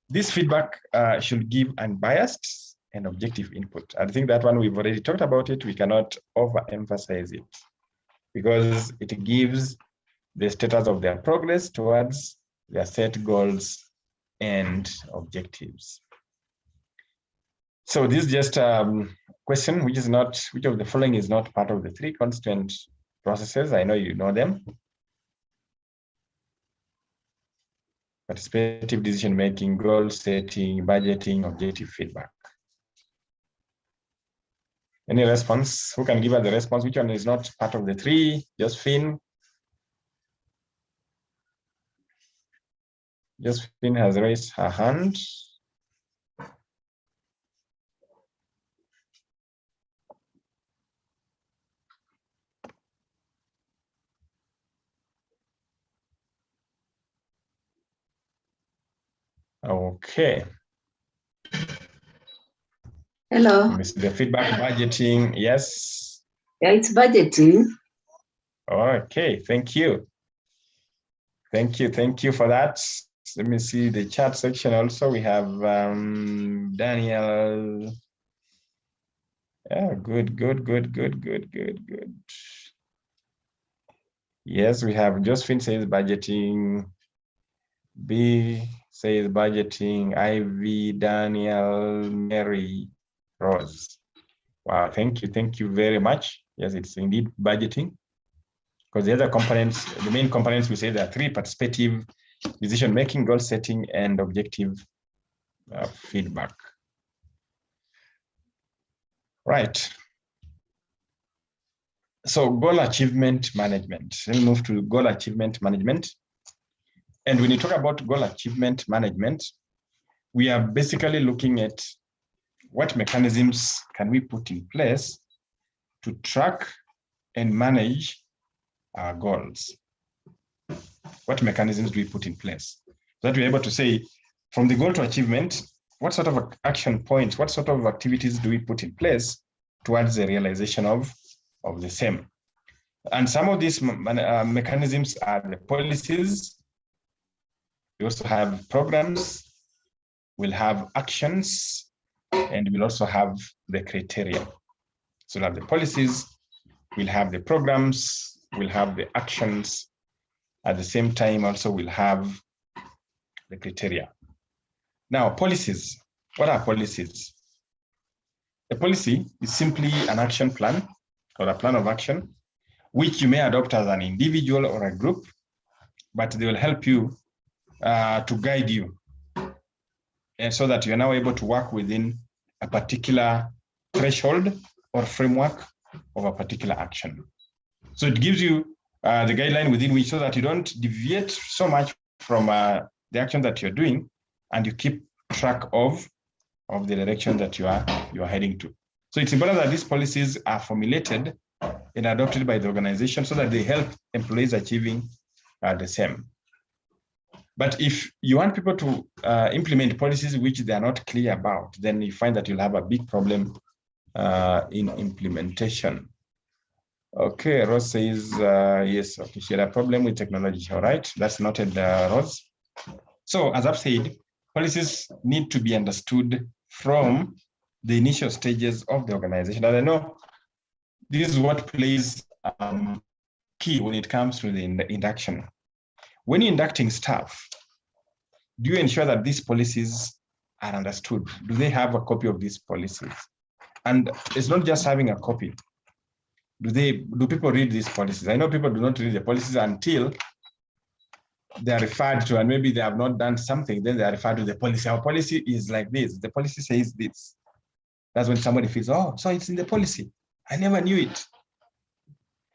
This feedback should give unbiased and objective input. I think that one we've already talked about it. We cannot overemphasize it because it gives the status of their progress towards their set goals and objectives. So this is just a question, which of the following is not part of the 3 constraint processes? I know you know them. Participative decision making, goal setting, budgeting, objective feedback. Any response? Who can give us the response? Which one is not part of the 3? Josephine. Josephine has raised her hand. Okay. Hello. The feedback budgeting, yes. Yeah, it's budgeting. Okay, thank you. Thank you for that. Let me see the chat section also. We have Daniel. Yeah, good. Yes, we have Josephine says budgeting. B says budgeting. Ivy, Daniel, Mary, Rose. Wow, thank you very much. Yes, it's indeed budgeting. Because the other components, the main components, we say there are 3: participative, decision making, goal setting, and objective feedback. Right. So goal achievement management. Let me move to goal achievement management. And when you talk about goal achievement management, we are basically looking at what mechanisms can we put in place to track and manage our goals? What mechanisms do we put in place so that we're able to say, from the goal to achievement, what sort of action points, what sort of activities do we put in place towards the realization of the same? And some of these mechanisms are the policies. We also have programs, we'll have actions, and we'll also have the criteria. So we'll have the policies, we'll have the programs, we'll have the actions. At the same time, also we'll have the criteria. Now, policies. What are policies? A policy is simply an action plan or a plan of action, which you may adopt as an individual or a group, but they will help you to guide you, and so that you're now able to work within a particular threshold or framework of a particular action. So it gives you the guideline within which, so that you don't deviate so much from the action that you're doing, and you keep track of the direction that you are heading to. So it's important that these policies are formulated and adopted by the organization so that they help employees achieving the same. But if you want people to implement policies which they are not clear about, then you find that you'll have a big problem in implementation. Okay, Rose says, yes, okay, she had a problem with technology. All right, that's noted, Rose. So as I've said, policies need to be understood from the initial stages of the organization. And I know this is what plays key when it comes to the induction. When you're inducting staff, do you ensure that these policies are understood? Do they have a copy of these policies? And it's not just having a copy. Do people read these policies? I know people do not read the policies until they are referred to, and maybe they have not done something, then they are referred to the policy. Our policy is like this. The policy says this. That's when somebody feels, oh, so it's in the policy. I never knew it.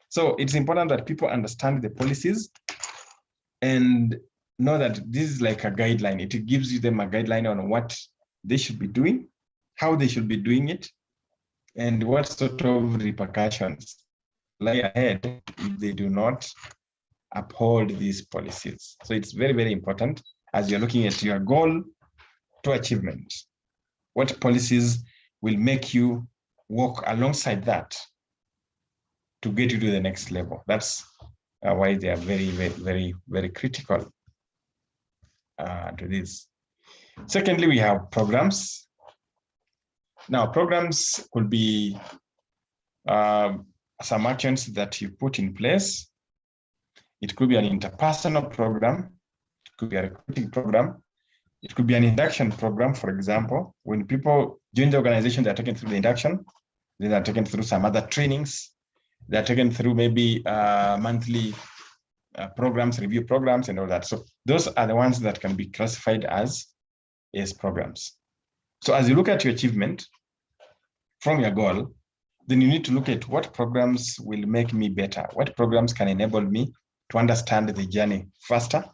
So it's important that people understand the policies and know that this is like a guideline. It gives them a guideline on what they should be doing, how they should be doing it, and what sort of repercussions lie ahead if they do not uphold these policies. So it's very, very important as you're looking at your goal to achievement. What policies will make you walk alongside that to get you to the next level? That's why they are very, very, very, very critical to this. Secondly, we have programs. Now, programs could be some actions that you put in place. It could be an interpersonal program. It could be a recruiting program. It could be an induction program, for example. When people join the organization, they're taken through the induction. Then they're taken through some other trainings. They're taken through maybe monthly programs, review programs, and all that. So those are the ones that can be classified as programs. So as you look at your achievement from your goal, then you need to look at what programs will make me better. What programs can enable me to understand the journey faster?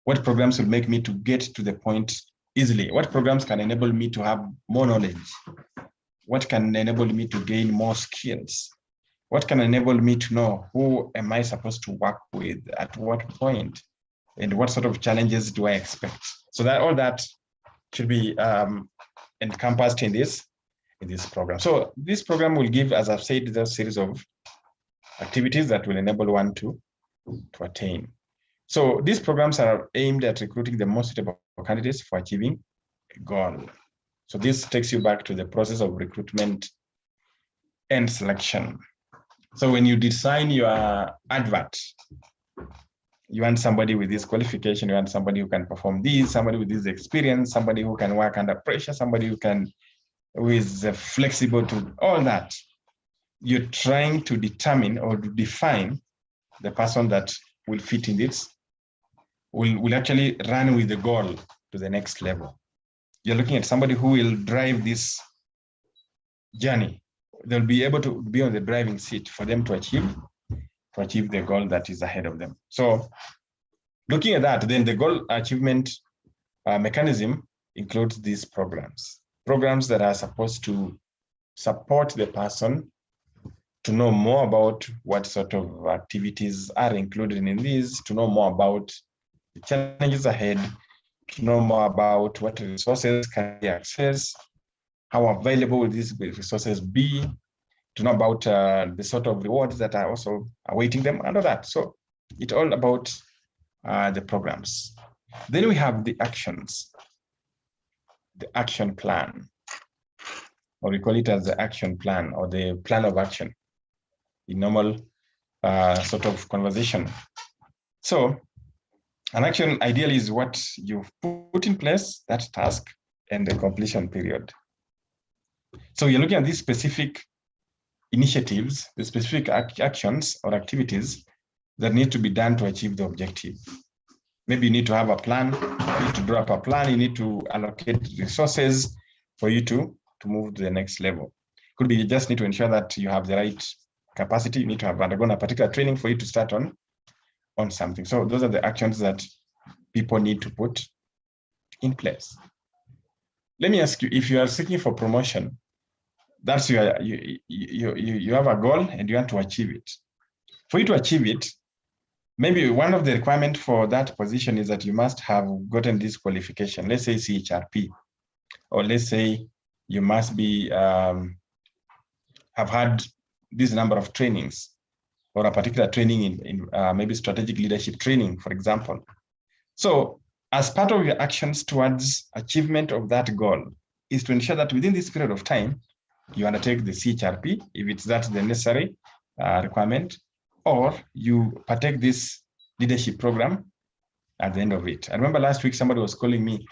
What programs will make me to get to the point easily? What programs can enable me to have more knowledge? What can enable me to gain more skills? What can enable me to know who am I supposed to work with at what point, and what sort of challenges do I expect? So that all that should be encompassed in this program. So this program will give, as I've said, a series of activities that will enable one to attain. So these programs are aimed at recruiting the most suitable candidates for achieving a goal. So this takes you back to the process of recruitment and selection. So when you design your advert, you want somebody with this qualification, you want somebody who can perform this, somebody with this experience, somebody who can work under pressure, somebody who is flexible to all that. You're trying to determine or to define the person that will fit in this, will actually run with the goal to the next level. You're looking at somebody who will drive this journey. They'll be able to be on the driving seat for them to achieve the goal that is ahead of them. So looking at that, then the goal achievement mechanism includes these programs. programs that are supposed to support the person to know more about what sort of activities are included in these, to know more about the challenges ahead, to know more about what resources can be accessed, how available will these resources be, to know about the sort of rewards that are also awaiting them, and all that. So it's all about the programs. Then we have the actions, the action plan, or we call it as the action plan or the plan of action in normal sort of conversation. So an action ideally is what you've put in place, that task, and the completion period. So you're looking at these specific initiatives, the specific actions or activities that need to be done to achieve the objective. Maybe you need to have a plan, you need to draw up a plan, you need to allocate resources for you to move to the next level. Could be you just need to ensure that you have the right capacity, you need to have undergone a particular training for you to start on something. So those are the actions that people need to put in place. Let me ask you, if you are seeking for promotion, that's you have a goal and you want to achieve it. For you to achieve it, maybe one of the requirements for that position is that you must have gotten this qualification. Let's say CHRP, or let's say you must be have had this number of trainings, or a particular training in maybe strategic leadership training, for example. So as part of your actions towards achievement of that goal is to ensure that within this period of time, you undertake the CHRP, if it's that's the necessary requirement, or you partake this leadership program at the end of it. I remember last week somebody was calling me.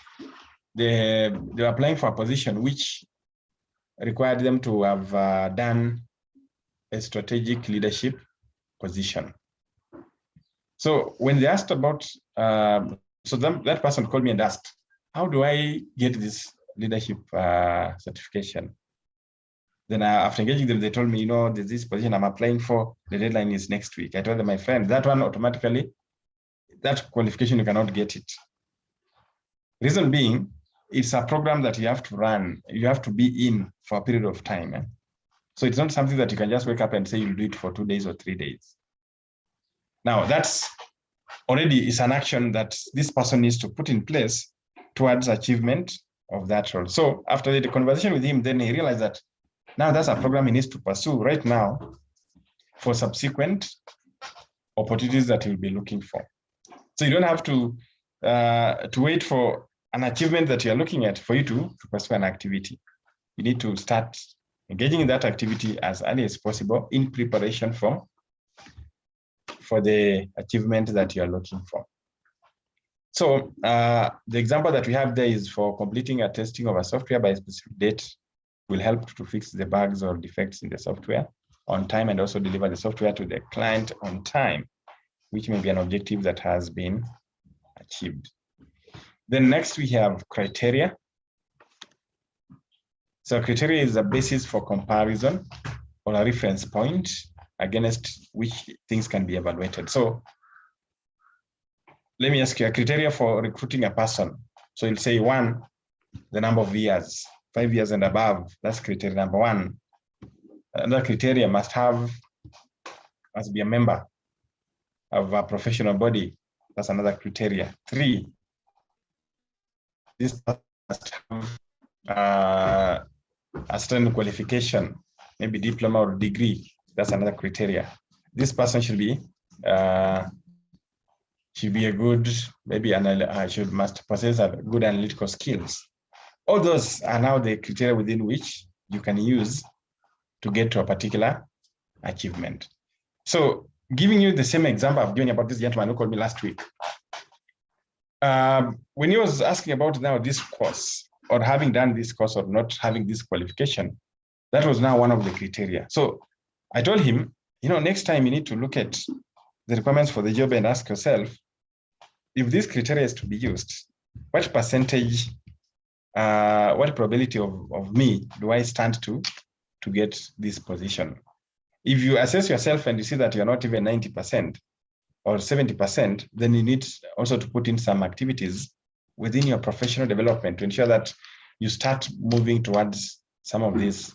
They were applying for a position which required them to have done a strategic leadership position. So when they asked about, that person called me and asked, how do I get this leadership certification? Then after engaging them, they told me, there's this position I'm applying for, the deadline is next week. I told them, my friend, that one automatically, that qualification, you cannot get it. Reason being, it's a program that you have to run, you have to be in for a period of time. So it's not something that you can just wake up and say you'll do it for 2 days or 3 days. Now, that's already is an action that this person needs to put in place towards achievement of that role. So after the conversation with him, then he realized that now that's a program he needs to pursue right now for subsequent opportunities that he'll be looking for. So you don't have to wait for an achievement that you're looking at for you to pursue an activity. You need to start engaging in that activity as early as possible in preparation for the achievement that you're looking for. So the example that we have there is for completing a testing of a software by a specific date will help to fix the bugs or defects in the software on time and also deliver the software to the client on time, which may be an objective that has been achieved. Then next we have criteria. So criteria is a basis for comparison or a reference point against which things can be evaluated. So let me ask you a criteria for recruiting a person. So you'll say 1, the number of years, 5 years and above, that's criteria number 1. Another criteria must be a member of a professional body. That's another criteria. 3, this must have a certain qualification, maybe diploma or degree. That's another criteria. This person should be a good, maybe must possess a good analytical skills. All those are now the criteria within which you can use to get to a particular achievement. So giving you the same example I've given you about this gentleman who called me last week. When he was asking about now this course, or having done this course or not having this qualification, that was now one of the criteria. So I told him, next time you need to look at the requirements for the job and ask yourself, if this criteria is to be used, what percentage, what probability of me do I stand to get this position? If you assess yourself and you see that you're not even 90% or 70%, then you need also to put in some activities within your professional development to ensure that you start moving towards some of these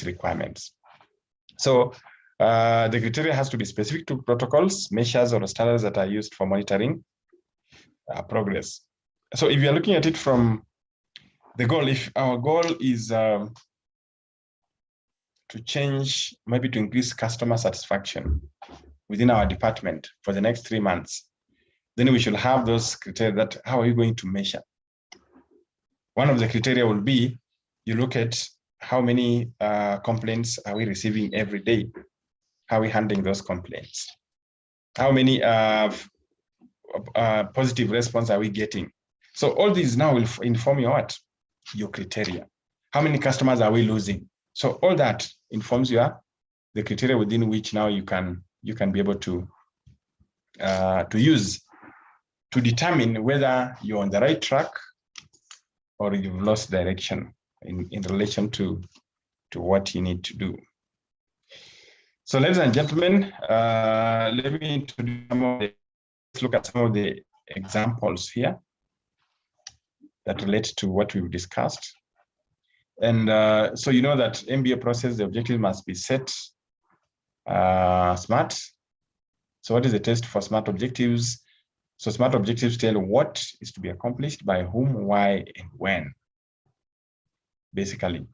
requirements. So the criteria has to be specific to protocols, measures, or standards that are used for monitoring progress. So if you're looking at it from the goal, if our goal is to change, maybe to increase customer satisfaction within our department for the next 3 months, then we should have those criteria that how are you going to measure? One of the criteria will be, you look at how many complaints are we receiving every day? How are we handling those complaints? How many positive response are we getting? So all these now will inform you what? Your criteria. How many customers are we losing? So all that informs you the criteria within which now you can be able to use to determine whether you're on the right track or you've lost direction in relation to what you need to do. So ladies and gentlemen, let me introduce let's look at some of the examples here that relate to what we've discussed. And so you know that MBO process, the objective must be set SMART. So what is the test for SMART objectives? So SMART objectives tell what is to be accomplished by whom, why, and when, basically.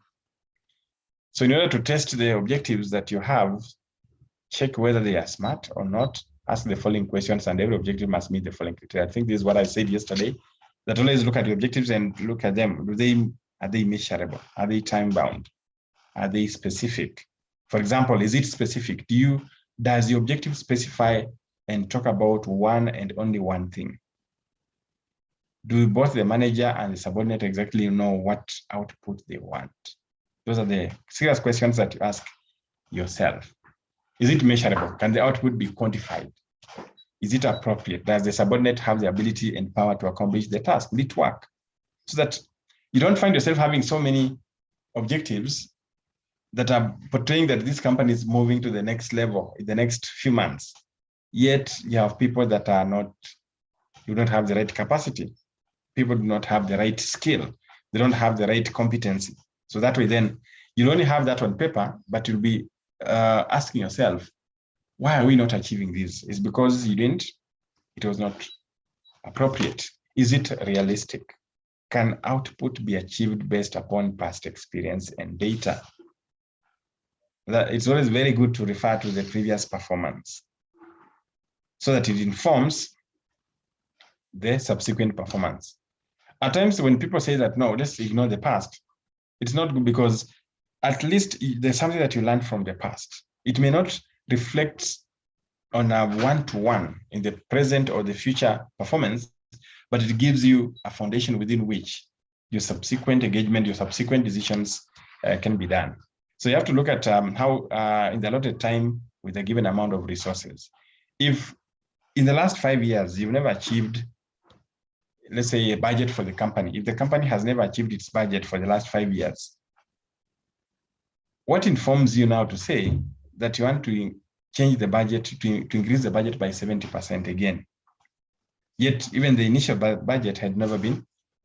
So in order to test the objectives that you have, check whether they are SMART or not, ask the following questions, and every objective must meet the following criteria. I think this is what I said yesterday, that always look at the objectives and look at them. Are they measurable? Are they time-bound? Are they specific? For example, is it specific? Does the objective specify and talk about one and only one thing? Do both the manager and the subordinate exactly know what output they want? Those are the serious questions that you ask yourself. Is it measurable? Can the output be quantified? Is it appropriate? Does the subordinate have the ability and power to accomplish the task? Will it work? So that you don't find yourself having so many objectives that are portraying that this company is moving to the next level in the next few months. Yet you have people that do not have the right capacity. People do not have the right skill. They don't have the right competency. So that way then, you'll only have that on paper, but you'll be asking yourself, why are we not achieving this? Is because it was not appropriate. Is it realistic? Can output be achieved based upon past experience and data? That it's always very good to refer to the previous performance so that it informs the subsequent performance. At times when people say that, no, let's ignore the past, it's not good, because at least there's something that you learned from the past. It may not reflect on a one-to-one in the present or the future performance, but it gives you a foundation within which your subsequent engagement, your subsequent decisions can be done. So you have to look at how in the allotted time with a given amount of resources. If in the last 5 years, you've never achieved, let's say, a budget for the company, if the company has never achieved its budget for the last 5 years, what informs you now to say that you want to change the budget, to increase the budget by 70% again? Yet even the initial budget had never been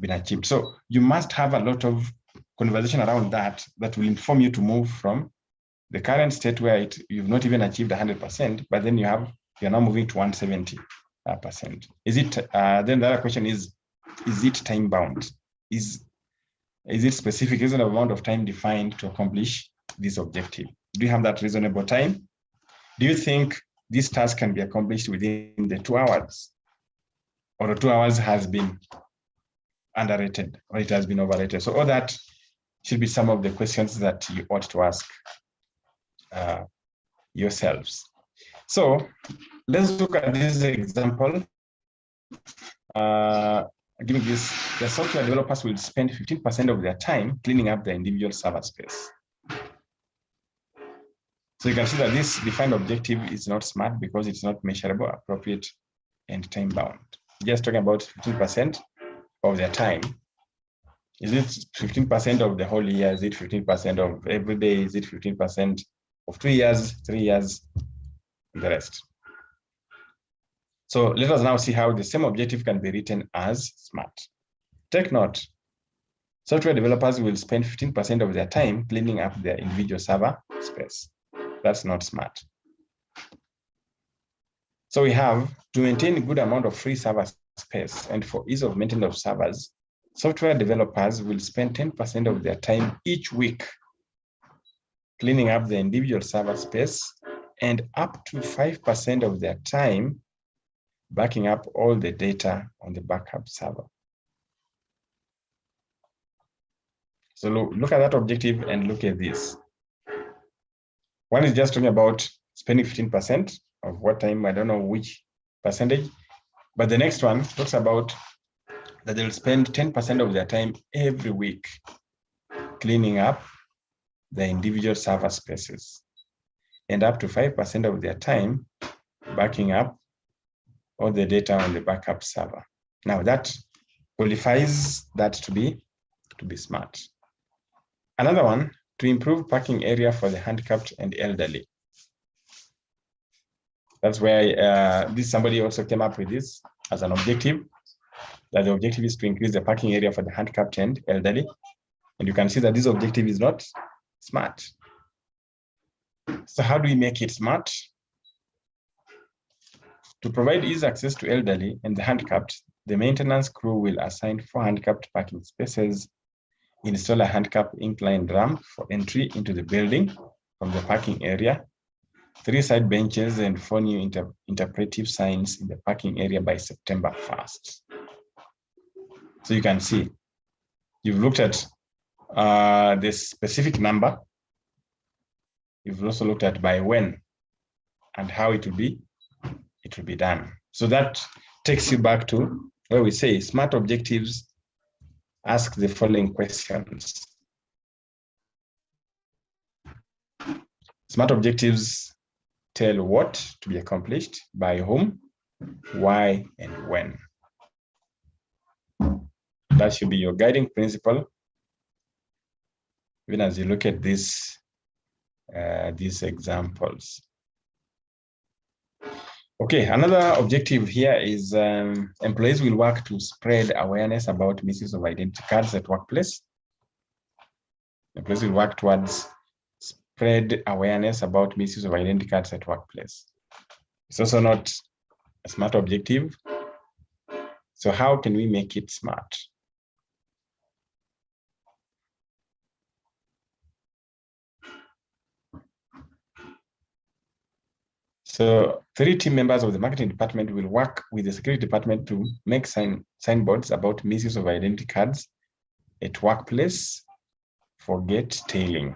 achieved. So you must have a lot of conversation around that will inform you to move from the current state where you've not even achieved 100%, but then you're now moving to 170%. Is it then the other question is it time bound? Is it specific? Is an amount of time defined to accomplish this objective? Do you have that reasonable time? Do you think this task can be accomplished within the 2 hours? Or the 2 hours has been underrated, or it has been overrated? So all that should be some of the questions that you ought to ask yourselves. So let's look at this example. Giving this, the software developers will spend 15% of their time cleaning up the individual server space. So you can see that this defined objective is not SMART because it's not measurable, appropriate, and time bound. Just talking about 15% of their time. Is it 15% of the whole year? Is it 15% of every day? Is it 15% of 2 years, 3 years, and the rest? So let us now see how the same objective can be written as SMART. Take note. Software developers will spend 15% of their time cleaning up their individual server space. That's not smart. So we have to maintain a good amount of free server space, and for ease of maintenance of servers, software developers will spend 10% of their time each week cleaning up the individual server space, and up to 5% of their time backing up all the data on the backup server. So look at that objective and look at this. One is just talking about spending 15% of what time, I don't know which percentage, but the next one talks about that they'll spend 10% of their time every week cleaning up the individual server spaces, and up to 5% of their time backing up all the data on the backup server. Now that qualifies that to be smart. Another one, to improve parking area for the handicapped and elderly. That's where somebody also came up with this as an objective, that the objective is to increase the parking area for the handicapped and elderly. And you can see that this objective is not smart. So how do we make it smart? To provide easy access to elderly and the handicapped, the maintenance crew will assign 4 handicapped parking spaces, install a handicapped inclined ramp for entry into the building from the parking area, 3 side benches, and 4 new interpretive signs in the parking area by September 1st. So you can see, you've looked at the specific number. You've also looked at by when and how it will be done. So that takes you back to where we say smart objectives ask the following questions. Smart objectives tell what to be accomplished, by whom, why, and when. That should be your guiding principle, even as you look at these examples. Okay, another objective here is employees will work to spread awareness about misuse of identity cards at workplace. Employees will work towards spread awareness about misuse of identity cards at workplace. It's also not a smart objective. So how can we make it smart? So 3 team members of the marketing department will work with the security department to make signboards about misuse of identity cards at workplace for gate tailing.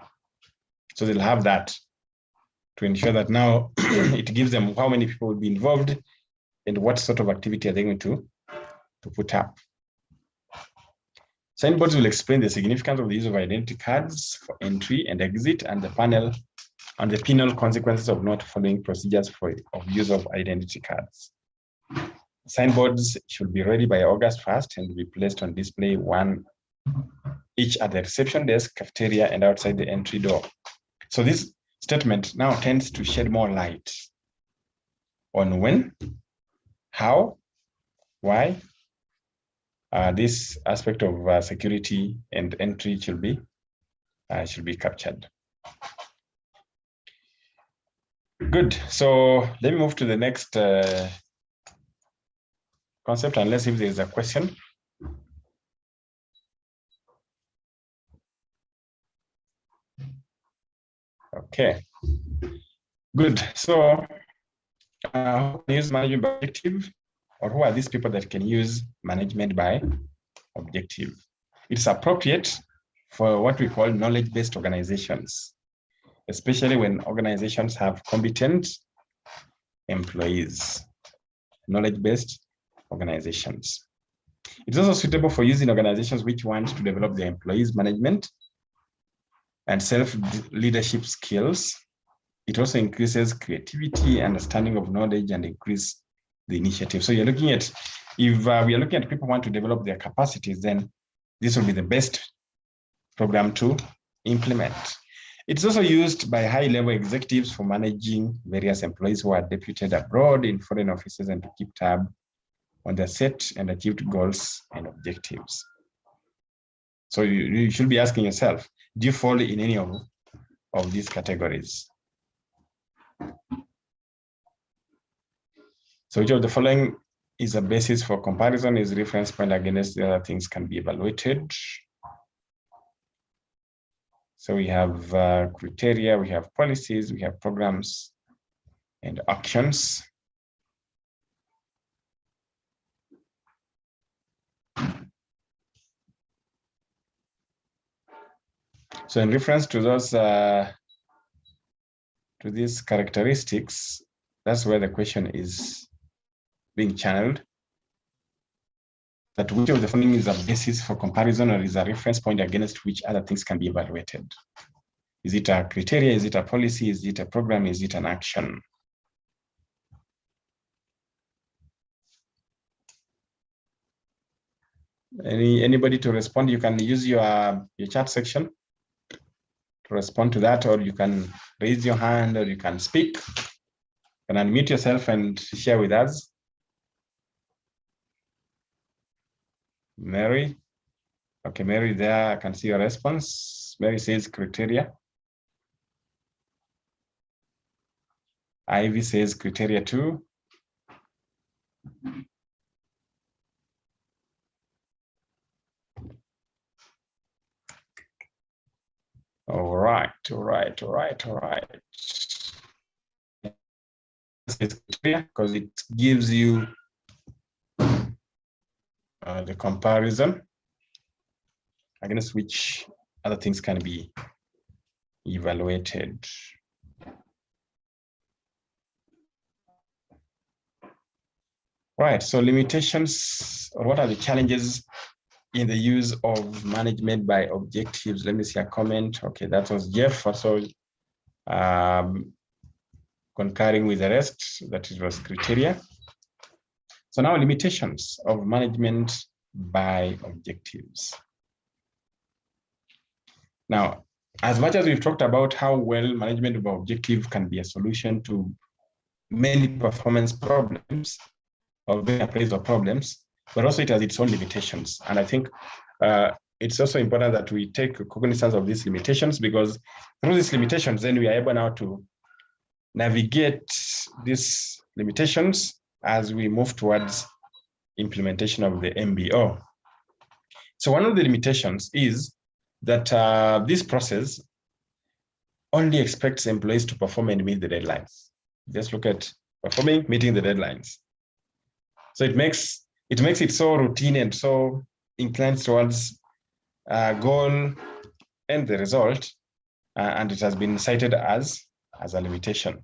So they'll have that to ensure that now it gives them how many people will be involved and what sort of activity are they going to put up. Signboards will explain the significance of the use of identity cards for entry and exit, and the penal consequences of not following procedures of use of identity cards. Signboards should be ready by August 1st and be placed on display, 1 each at the reception desk, cafeteria, and outside the entry door. So this statement now tends to shed more light on when, how, why this aspect of security and entry should be captured. Good. So let me move to the next concept, unless if there's a question. Okay. Good. So use management by objective, or who are these people that can use management by objective? It's appropriate for what we call knowledge-based organizations, especially when organizations have competent employees. Knowledge-based organizations. It's also suitable for use in organizations which want to develop their employees' management and self-leadership skills. It also increases creativity, understanding of knowledge, and increase the initiative. So you're looking at, if we are looking at people who want to develop their capacities, then this will be the best program to implement. It's also used by high-level executives for managing various employees who are deputed abroad in foreign offices and to keep tab on their set and achieved goals and objectives. So you should be asking yourself, do you fall in any of these categories? So which of the following is a basis for comparison, is reference point against the other things can be evaluated? So we have criteria, we have policies, we have programs and actions. So in reference to those, to these characteristics, that's where the question is being channeled. That which of the following is a basis for comparison or is a reference point against which other things can be evaluated? Is it a criteria? Is it a policy? Is it a program? Is it an action? Anybody to respond? You can use your chat section to respond to that, or you can raise your hand, or you can speak. You can unmute yourself and share with us. Mary. Okay, Mary, there, I can see your response. Mary says criteria. Ivy says criteria too. All right. It's clear because it gives you the comparison against which other things can be evaluated. Right, so limitations, or what are the challenges in the use of management by objectives? Let me see a comment. Okay, that was Jeff also concurring with the rest, that it was criteria. So now limitations of management by objectives. Now, as much as we've talked about how well management by objective can be a solution to many performance problems or being appraisal problems, but also it has its own limitations. And I think it's also important that we take cognizance of these limitations, because through these limitations, then we are able now to navigate these limitations as we move towards implementation of the MBO. So one of the limitations is that this process only expects employees to perform and meet the deadlines. Just look at performing, meeting the deadlines. So it makes it so routine and so inclined towards goal and the result, and it has been cited as a limitation.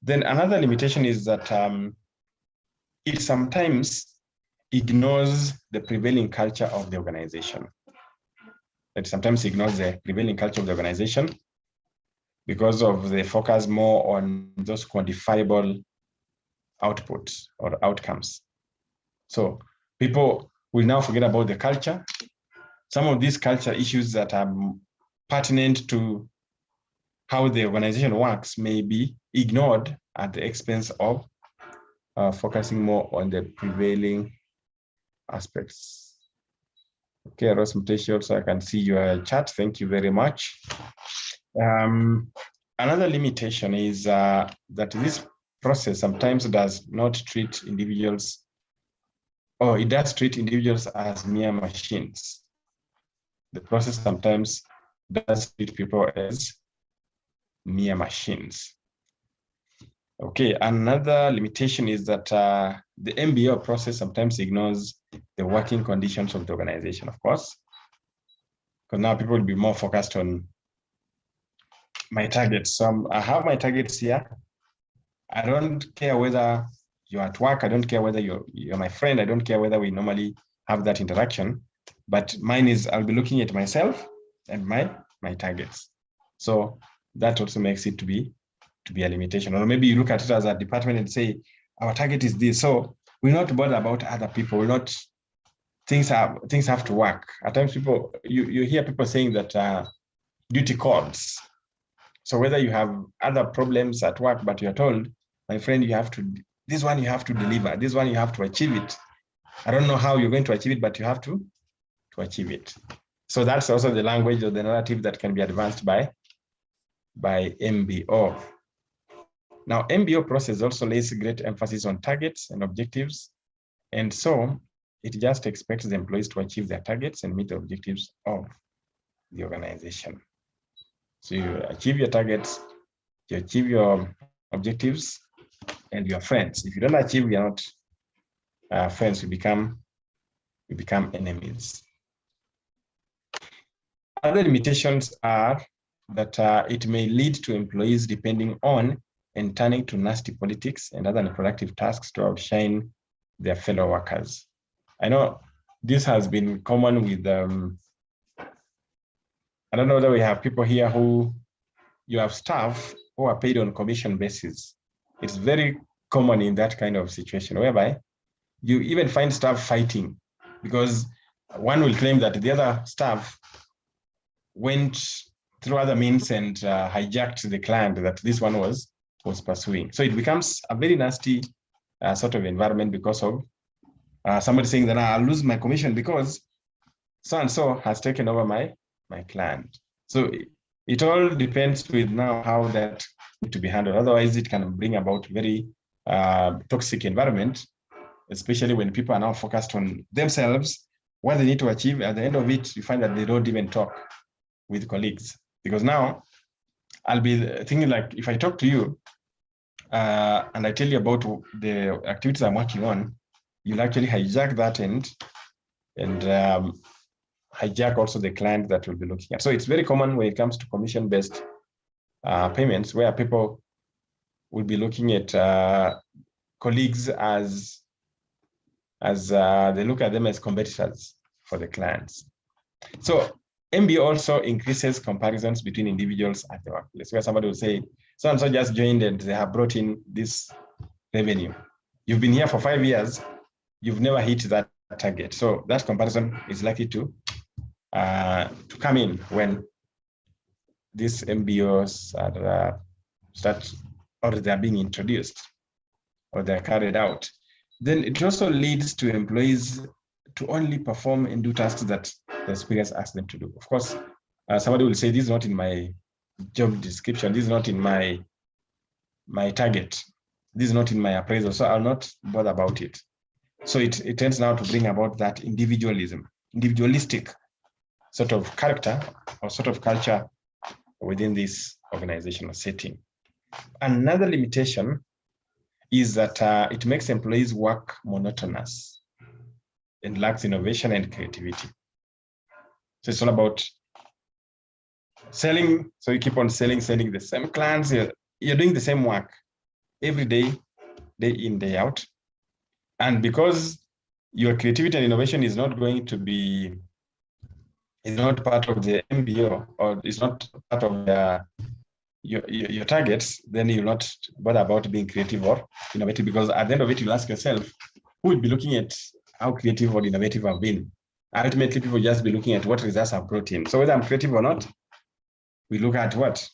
Then another limitation is that it sometimes ignores the prevailing culture of the organization. It sometimes ignores the prevailing culture of the organization because of the focus more on those quantifiable outputs or outcomes. So people will now forget about the culture. Some of these culture issues that are pertinent to how the organization works may be ignored at the expense of focusing more on the prevailing aspects. Okay, Ross Mteshi, also I can see your chat. Thank you very much. Another limitation is that this process sometimes does not treat individuals, or it does treat individuals as mere machines. The process sometimes does treat people as mere machines. Okay, another limitation is that the MBO process sometimes ignores the working conditions of the organization, of course, because now people will be more focused on my targets. So I have my targets here. I don't care whether you're at work. I don't care whether you're my friend. I don't care whether we normally have that interaction. But mine is, I'll be looking at myself and my targets. So that also makes it to be a limitation. Or maybe you look at it as a department and say, our target is this. So we're not bothered about other people. We're not, things have to work. At times people, you hear people saying that duty calls. So whether you have other problems at work, but you're told, my friend, you have to, this one you have to deliver, this one you have to achieve it. I don't know how you're going to achieve it, but you have to achieve it. So that's also the language or the narrative that can be advanced by MBO. Now, MBO process also lays great emphasis on targets and objectives. And so it just expects the employees to achieve their targets and meet the objectives of the organization. So you achieve your targets, you achieve your objectives, and you are friends. If you don't achieve, we are not friends, we become enemies. Other limitations are that it may lead to employees depending on and turning to nasty politics and other unproductive tasks to outshine their fellow workers. I know this has been common with, I don't know whether we have people here who, you have staff who are paid on commission basis. It's very common in that kind of situation, whereby you even find staff fighting because one will claim that the other staff went through other means and hijacked the client that this one was pursuing. So it becomes a very nasty sort of environment because of somebody saying that I'll lose my commission because so-and-so has taken over my client. So it all depends with now how that needs to be handled. Otherwise, it can bring about very toxic environment, especially when people are now focused on themselves, what they need to achieve. At the end of it, you find that they don't even talk with colleagues. Because now I'll be thinking like, if I talk to you and I tell you about the activities I'm working on, you'll actually hijack that and hijack also the client that we'll be looking at. So it's very common when it comes to commission-based payments, where people will be looking at colleagues as they look at them as competitors for the clients. So MBO also increases comparisons between individuals at the workplace, where somebody will say, so-and-so just joined and they have brought in this revenue. You've been here for 5 years, you've never hit that target. So that comparison is likely to come in when these MBOs are they're being introduced or they're carried out. Then it also leads to employees to only perform and do tasks that the superiors ask them to do. Of course, somebody will say, this is not in my job description, this is not in my target, this is not in my appraisal, so I'll not bother about it. So it tends now to bring about that individualistic sort of character or sort of culture within this organizational setting. Another limitation is that it makes employees work monotonous and lacks innovation and creativity. So it's all about selling. So you keep on selling the same clients. You're doing the same work every day, day in, day out. And because your creativity and innovation is not going to be, is not part of the MBO or is not part of your targets, then you'll not bother about being creative or innovative, because at the end of it, you'll ask yourself, who will be looking at how creative or innovative I've been? Ultimately, people just be looking at what results I've brought in. So whether I'm creative or not, we look at what?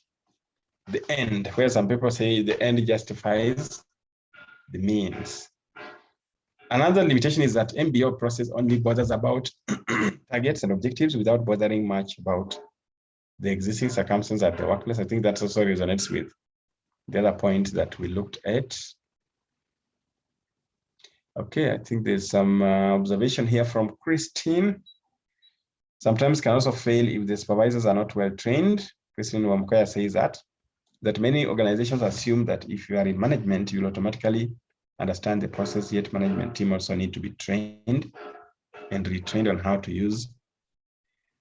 The end, where some people say the end justifies the means. Another limitation is that MBO process only bothers about targets and objectives without bothering much about the existing circumstances at the workplace. I think that also resonates with the other point that we looked at. Okay, I think there's some observation here from Christine. Sometimes can also fail if the supervisors are not well trained. Christine Wamkoya says that many organizations assume that if you are in management, you'll automatically understand the process, yet management team also need to be trained and retrained on how to use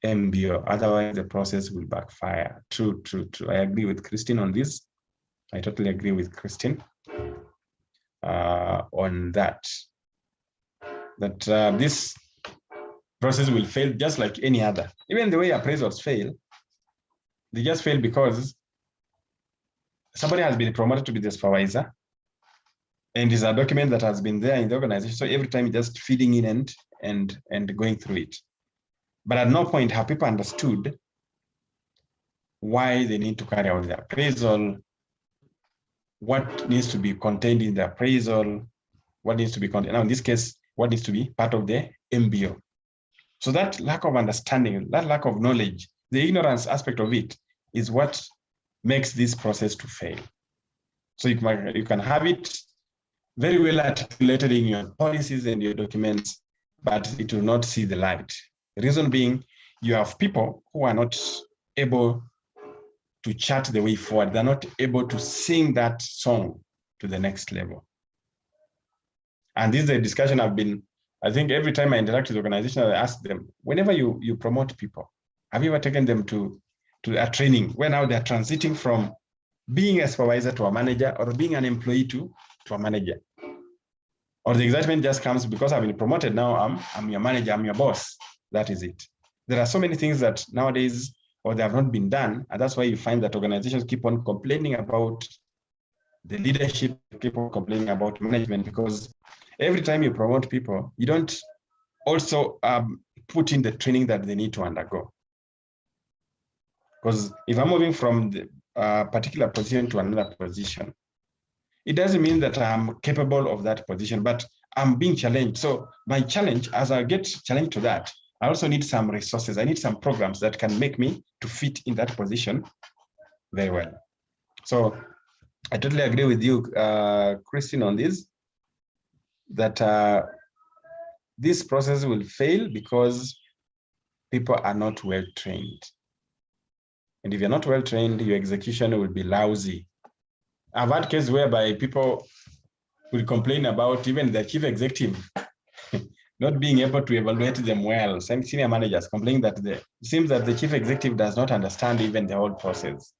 MBO. Otherwise, the process will backfire. True. I agree with Christine on this. I totally agree with Christine on that. That this process will fail just like any other. Even the way appraisals fail, they just fail because somebody has been promoted to be the supervisor, and is a document that has been there in the organization. So every time just feeding in and going through it. But at no point have people understood why they need to carry out the appraisal, what needs to be contained in the appraisal, what needs to be contained. Now, in this case, what needs to be part of the MBO. So that lack of understanding, that lack of knowledge, the ignorance aspect of it is what makes this process to fail. So you can have it very well articulated in your policies and your documents, but it will not see the light. The reason being, you have people who are not able to chart the way forward. They're not able to sing that song to the next level. And this is a discussion I think every time I interact with organizations, I ask them, whenever you promote people, have you ever taken them to a training where now they're transiting from being a supervisor to a manager, or being an employee to a manager? Or the excitement just comes because I've been promoted, now I'm your manager, I'm your boss. That is it. There are so many things that nowadays, or they have not been done, and that's why you find that organizations keep on complaining about the leadership, keep on complaining about management, because every time you promote people, you don't also put in the training that they need to undergo. Because if I'm moving from the particular position to another position, it doesn't mean that I'm capable of that position, but I'm being challenged. So my challenge, as I get challenged to that, I also need some resources. I need some programs that can make me to fit in that position very well. So I totally agree with you, Christine, on this, that this process will fail because people are not well trained. And if you're not well trained, your execution will be lousy. I've had cases whereby people will complain about even the chief executive not being able to evaluate them well. Some senior managers complain that it seems that the chief executive does not understand even the whole process,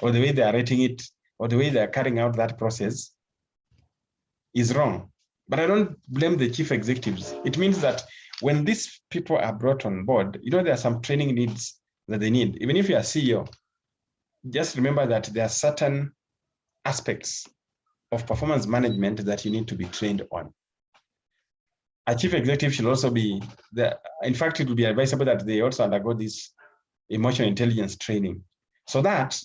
or the way they are rating it, or the way they are carrying out that process is wrong. But I don't blame the chief executives. It means that when these people are brought on board, there are some training needs that they need. Even if you are CEO, just remember that there are certain aspects of performance management that you need to be trained on. A chief executive should also be there. In fact, it would be advisable that they also undergo this emotional intelligence training, so that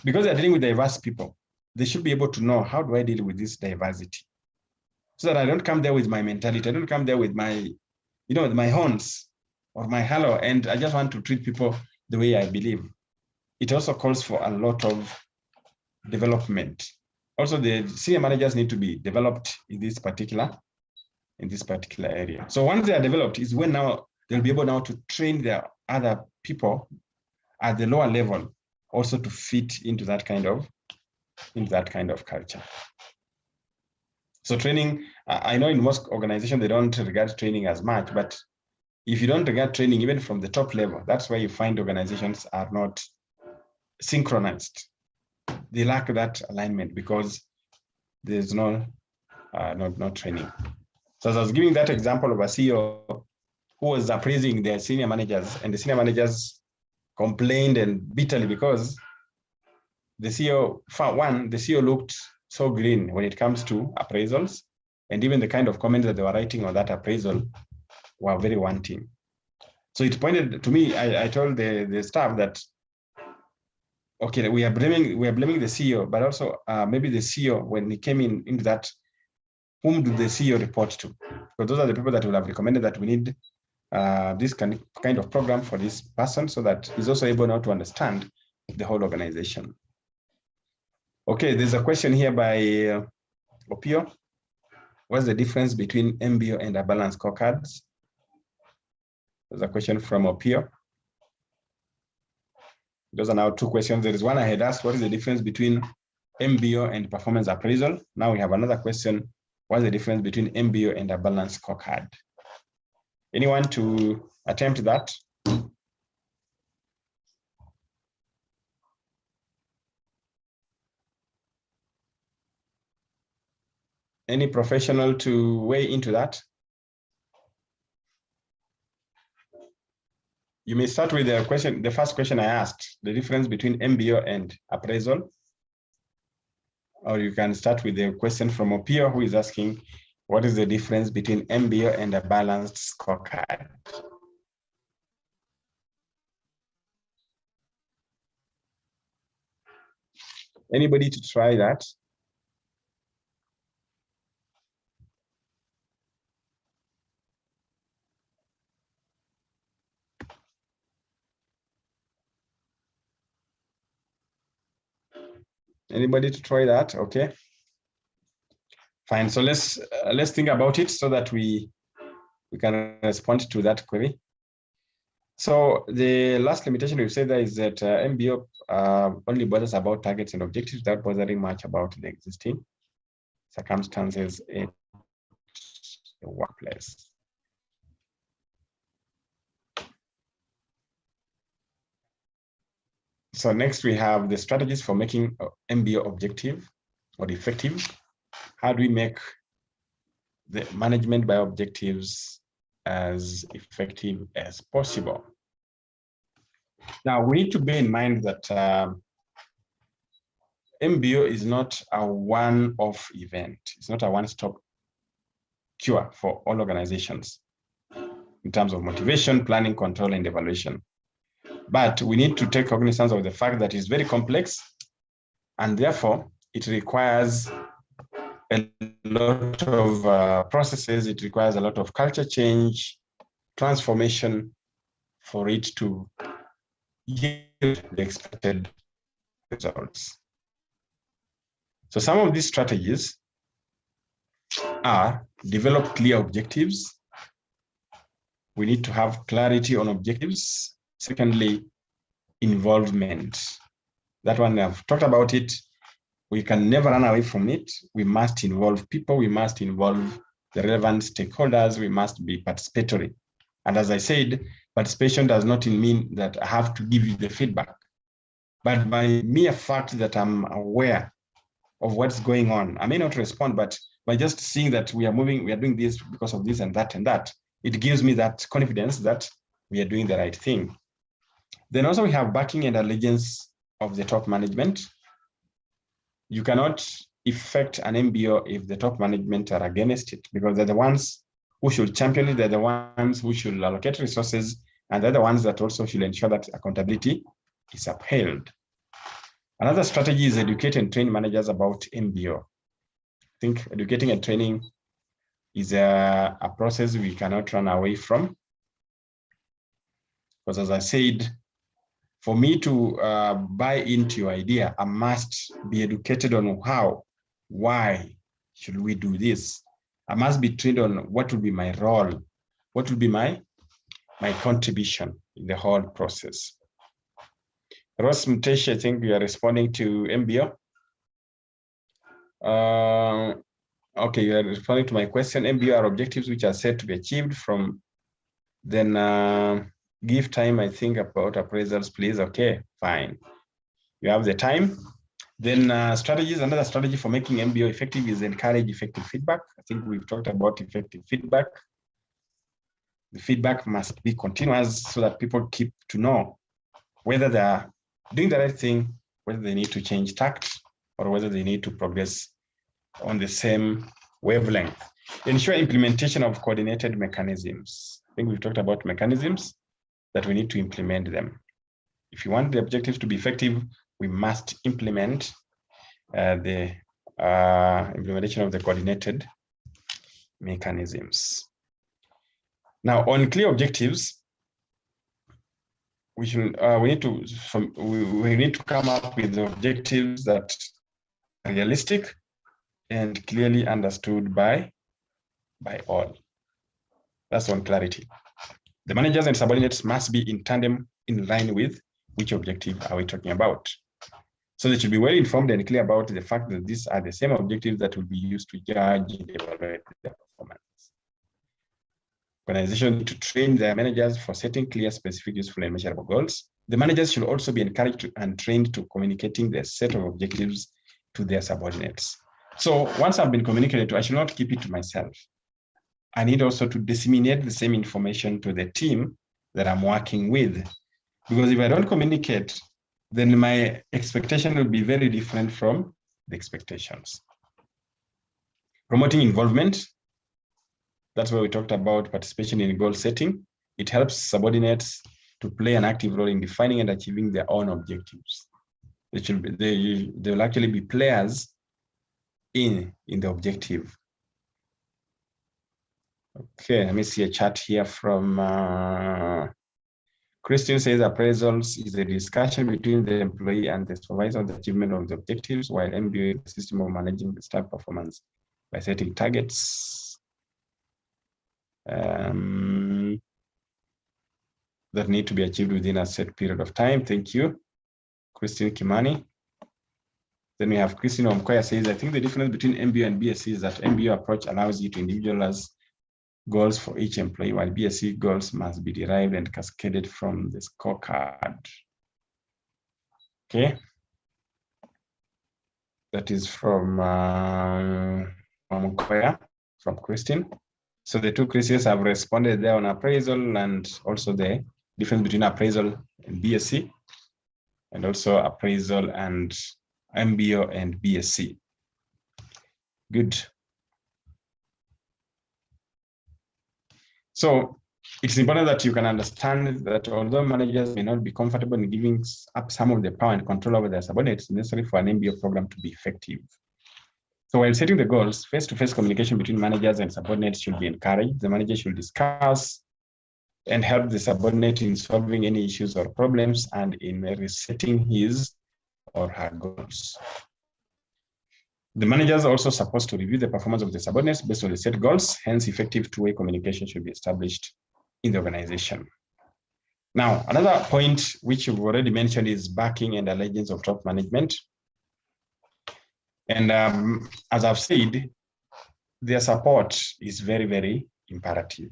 because they're dealing with diverse people, they should be able to know, how do I deal with this diversity? So that I don't come there with my mentality. I don't come there with my, with my horns or my hello, and I just want to treat people the way I believe. It also calls for a lot of development. Also, the senior managers need to be developed in this particular area. So once they are developed is when now they'll be able now to train their other people at the lower level also to fit into that kind of culture. So training, I know in most organizations, they don't regard training as much, but if you don't regard training even from the top level, that's why you find organizations are not synchronized. They lack that alignment because there's no training. So as I was giving that example of a CEO who was appraising their senior managers, and the senior managers complained and bitterly because the CEO looked so green when it comes to appraisals, and even the kind of comments that they were writing on that appraisal were very wanting. So it pointed to me, I told the staff that, okay, we are blaming the CEO, but also maybe the CEO, when he came into that, whom do the CEO report to? Because those are the people that will have recommended that we need this kind of program for this person, so that he's also able now to understand the whole organization. Okay, there's a question here by Opio. What's the difference between MBO and a balanced scorecards? There's a question from Opio. Those are now two questions. There is one I had asked, what is the difference between MBO and performance appraisal? Now we have another question. What's the difference between MBO and a balanced scorecard? Anyone to attempt that? Any professional to weigh into that? You may start with the question, the first question I asked, the difference between MBO and appraisal. Or you can start with the question from Opio, who is asking, what is the difference between MBO and a balanced scorecard? Anybody to try that? Anybody to try that? Okay. Fine. So let's think about it so that we can respond to that query. So the last limitation we've said there is that MBO only bothers about targets and objectives without bothering much about the existing circumstances in the workplace. So next we have the strategies for making MBO objective or effective. How do we make the management by objectives as effective as possible? Now we need to bear in mind that MBO is not a one-off event. It's not a one-stop cure for all organizations in terms of motivation, planning, control, and evaluation. But we need to take cognizance of the fact that it's very complex, and therefore it requires a lot of processes. It requires a lot of culture change, transformation for it to yield the expected results. So some of these strategies are develop clear objectives. We need to have clarity on objectives. Secondly, involvement. That one, I've talked about it. We can never run away from it. We must involve people. We must involve the relevant stakeholders. We must be participatory. And as I said, participation does not mean that I have to give you the feedback, but by mere fact that I'm aware of what's going on, I may not respond, but by just seeing that we are moving, we are doing this because of this and that, it gives me that confidence that we are doing the right thing. Then also we have backing and allegiance of the top management. You cannot effect an MBO if the top management are against it, because they're the ones who should champion it, they're the ones who should allocate resources, and they're the ones that also should ensure that accountability is upheld. Another strategy is educate and train managers about MBO. I think educating and training is a process we cannot run away from. Because as I said, for me to buy into your idea, I must be educated on how, why should we do this? I must be trained on what will be my role, what will be my contribution in the whole process. Ross Mtesh, I think you are responding to MBO. Okay, you are responding to my question. MBO are objectives which are set to be achieved from, then give time, I think, about appraisals, please. Okay, fine. You have the time. Then strategies, another strategy for making MBO effective is encourage effective feedback. I think we've talked about effective feedback. The feedback must be continuous so that people keep to know whether they are doing the right thing, whether they need to change tact, or whether they need to progress on the same wavelength. Ensure implementation of coordinated mechanisms. I think we've talked about mechanisms that we need to implement them. If you want the objectives to be effective, we must implement the implementation of the coordinated mechanisms. Now, on clear objectives, we need to come up with objectives that are realistic and clearly understood by all. That's on clarity. The managers and subordinates must be in tandem, in line with which objective are we talking about. So they should be well informed and clear about the fact that these are the same objectives that will be used to judge and evaluate their performance. Organizations to train their managers for setting clear, specific, useful, and measurable goals. The managers should also be encouraged and trained to communicating their set of objectives to their subordinates. So once I've been communicated to, I should not keep it to myself. I need also to disseminate the same information to the team that I'm working with. Because if I don't communicate, then my expectation will be very different from the expectations. Promoting involvement. That's where we talked about participation in goal setting. It helps subordinates to play an active role in defining and achieving their own objectives. They will actually be players in the objective. Okay, let me see a chat here from Christine says appraisals is a discussion between the employee and the supervisor on the achievement of the objectives, while MBO is the system of managing the staff performance by setting targets that need to be achieved within a set period of time. Thank you, Christine Kimani. Then we have Christine Omkoya says, I think the difference between MBO and BSc is that MBO approach allows you to individualize goals for each employee, while BSc goals must be derived and cascaded from the scorecard. Okay. That is from Omkoya, from Christine. So the two Christians have responded there on appraisal and also the difference between appraisal and BSc, and also appraisal and MBO and BSc. Good. So it's important that you can understand that although managers may not be comfortable in giving up some of the power and control over their subordinates, it's necessary for an MBO program to be effective. So while setting the goals, face-to-face communication between managers and subordinates should be encouraged. The manager should discuss and help the subordinate in solving any issues or problems and in resetting his or her goals. The manager is also supposed to review the performance of the subordinates based on the set goals. Hence, effective two-way communication should be established in the organization. Now, another point which you've already mentioned is backing and allegiance of top management. And as I've said, their support is very, very imperative.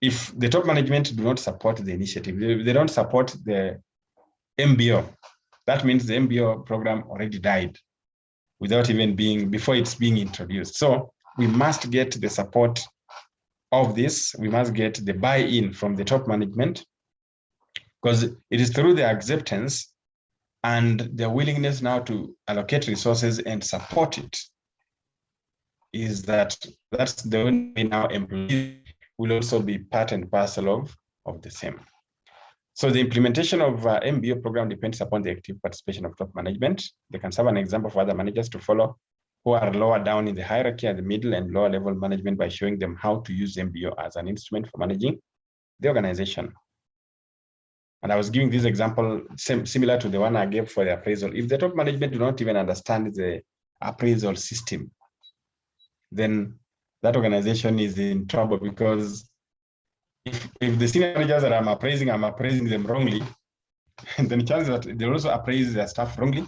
If the top management do not support the initiative, they don't support the MBO, that means the MBO program already died without even before it's being introduced. So we must get the support of this. We must get the buy-in from the top management, because it is through their acceptance and their willingness now to allocate resources and support it that's the only way now employees will also be part and parcel of the same. So the implementation of MBO program depends upon the active participation of top management. They can serve an example for other managers to follow who are lower down in the hierarchy at the middle and lower level management by showing them how to use MBO as an instrument for managing the organization. And I was giving this example similar to the one I gave for the appraisal. If the top management do not even understand the appraisal system, then that organization is in trouble, because if the senior managers that I'm appraising them wrongly, and then the chances that they'll also appraise their staff wrongly,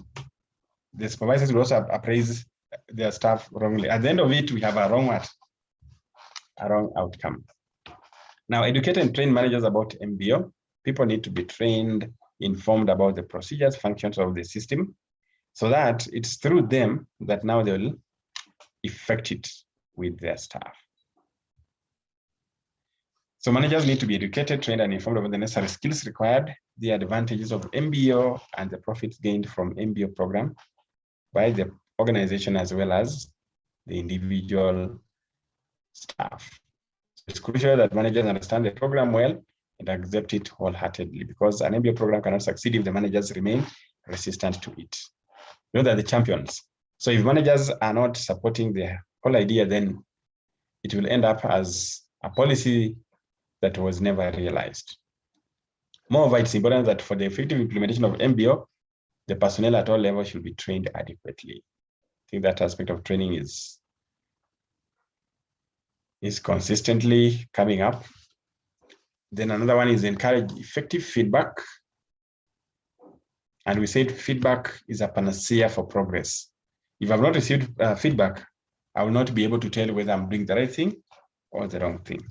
the supervisors will also appraise their staff wrongly. At the end of it, we have a wrong outcome. Now, educate and train managers about MBO. People need to be trained, informed about the procedures, functions of the system, so that it's through them that now they'll effect it with their staff. So managers need to be educated, trained, and informed about the necessary skills required, the advantages of MBO, and the profits gained from MBO program by the organization as well as the individual staff. It's crucial that managers understand the program well and accept it wholeheartedly, because an MBO program cannot succeed if the managers remain resistant to it. You know, they're the champions. So if managers are not supporting the whole idea, then it will end up as a policy that was never realized. Moreover, it's important that for the effective implementation of MBO, the personnel at all levels should be trained adequately. I think that aspect of training is consistently coming up. Then another one is encourage effective feedback. And we said feedback is a panacea for progress. If I've not received feedback, I will not be able to tell whether I'm doing the right thing or the wrong thing.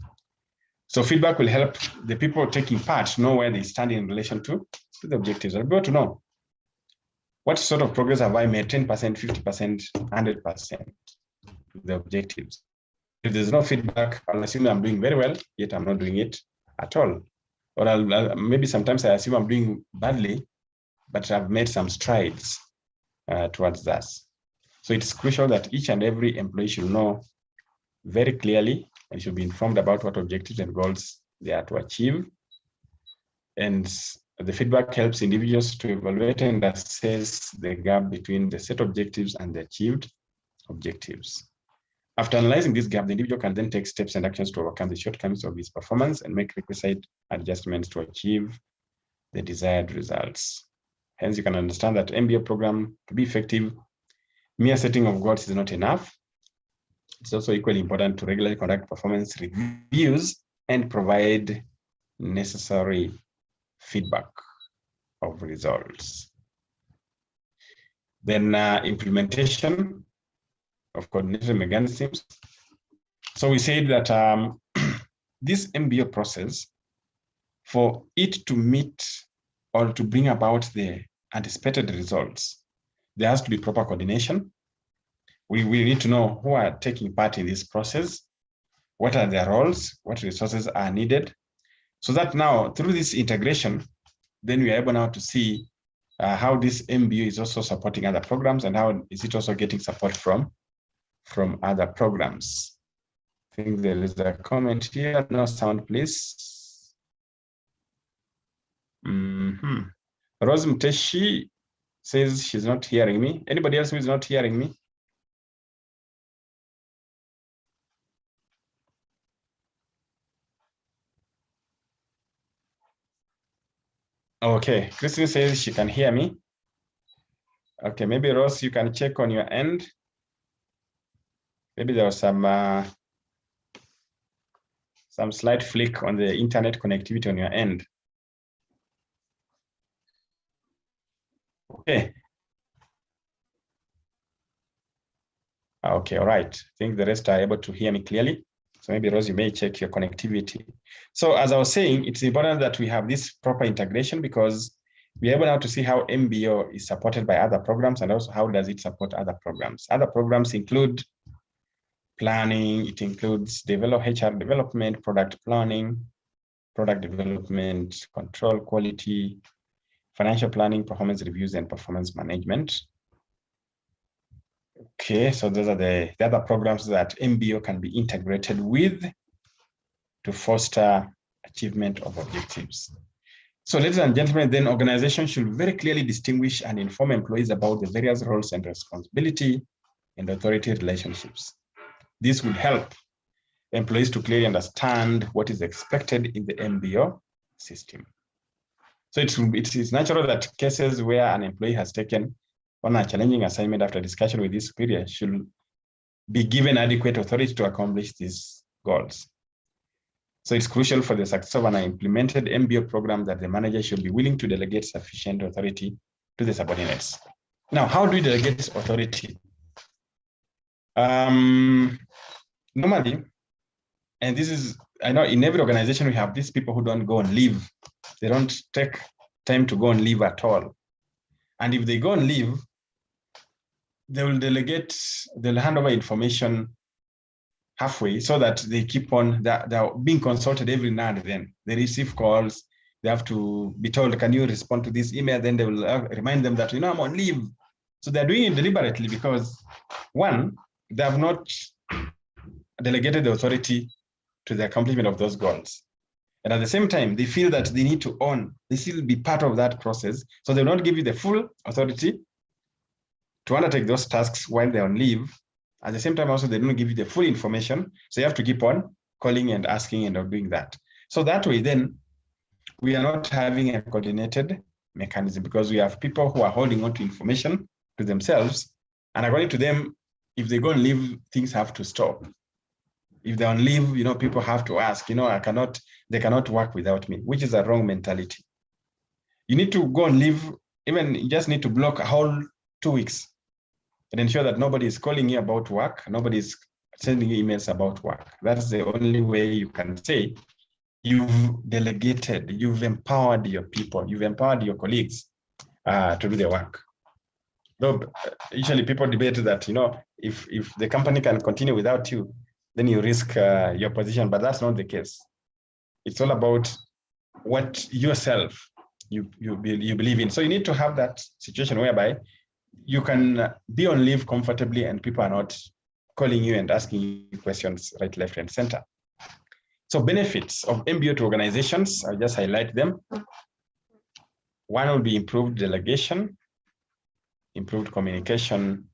So feedback will help the people taking part know where they stand in relation to the objectives. I'll be able to know what sort of progress have I made, 10%, 50%, 100% the objectives. If there's no feedback, I'll assume I'm doing very well, yet I'm not doing it at all. Or maybe sometimes I assume I'm doing badly, but I've made some strides towards that. So it's crucial that each and every employee should know very clearly and should be informed about what objectives and goals they are to achieve. And the feedback helps individuals to evaluate and assess the gap between the set objectives and the achieved objectives. After analyzing this gap, the individual can then take steps and actions to overcome the shortcomings of his performance and make requisite adjustments to achieve the desired results. Hence, you can understand that MBO program, to be effective, mere setting of goals is not enough. It's also equally important to regularly conduct performance reviews and provide necessary feedback of results. Then implementation of coordinated mechanisms. So we said that this MBO process, for it to meet or to bring about the anticipated results, there has to be proper coordination. We need to know who are taking part in this process, what are their roles, what resources are needed, so that now through this integration, then we are able now to see how this MBO is also supporting other programs and how is it also getting support from other programs. I think there is a comment here. No sound, please. Rose Mteshi says she's not hearing me. Anybody else who is not hearing me? Okay, Christine says she can hear me. Okay, maybe Rose, you can check on your end. Maybe there was some slight flick on the internet connectivity on your end. Okay. Okay, all right. I think the rest are able to hear me clearly. So maybe Rose, you may check your connectivity. So as I was saying, it's important that we have this proper integration because we're able now to see how MBO is supported by other programs and also how does it support other programs. Other programs include planning, it includes HR development, product planning, product development, control, quality, financial planning, performance reviews, and performance management. Okay, so those are the other programs that MBO can be integrated with to foster achievement of objectives. So ladies and gentlemen, then organizations should very clearly distinguish and inform employees about the various roles and responsibility and authority relationships. This would help employees to clearly understand what is expected in the MBO system. So it is natural that cases where an employee has taken on a challenging assignment after discussion with his superior should be given adequate authority to accomplish these goals. So it's crucial for the success of an implemented MBO program that the manager should be willing to delegate sufficient authority to the subordinates. Now, how do we delegate authority? Normally, and this is, I know in every organization we have these people who don't go on leave. They don't take time to go on leave at all. And if they go on leave, they will delegate, they'll hand over information halfway so that they keep on, they're being consulted every now and then. They receive calls, they have to be told, can you respond to this email? Then they will remind them that, I'm on leave. So they're doing it deliberately because one, they have not delegated the authority to the accomplishment of those goals. And at the same time, they feel that they need to own, they still be part of that process. So they will not give you the full authority to undertake those tasks while they're on leave. At the same time, also, they don't give you the full information. So you have to keep on calling and asking and doing that. So that way, then, we are not having a coordinated mechanism because we have people who are holding on to information to themselves. And according to them, if they go on leave, things have to stop. If they're on leave, people have to ask, they cannot work without me, which is a wrong mentality. You need to go on leave, even you just need to block a whole 2 weeks and ensure that nobody is calling you about work, nobody is sending you emails about work. That's the only way you can say you've delegated, you've empowered your people, you've empowered your colleagues to do their work. Though usually people debate that, if the company can continue without you, then you risk your position, but that's not the case. It's all about what yourself you believe in. So you need to have that situation whereby you can be on leave comfortably and people are not calling you and asking you questions right, left, and center. So benefits of MBO to organizations, I'll just highlight them. One will be improved delegation, improved communication,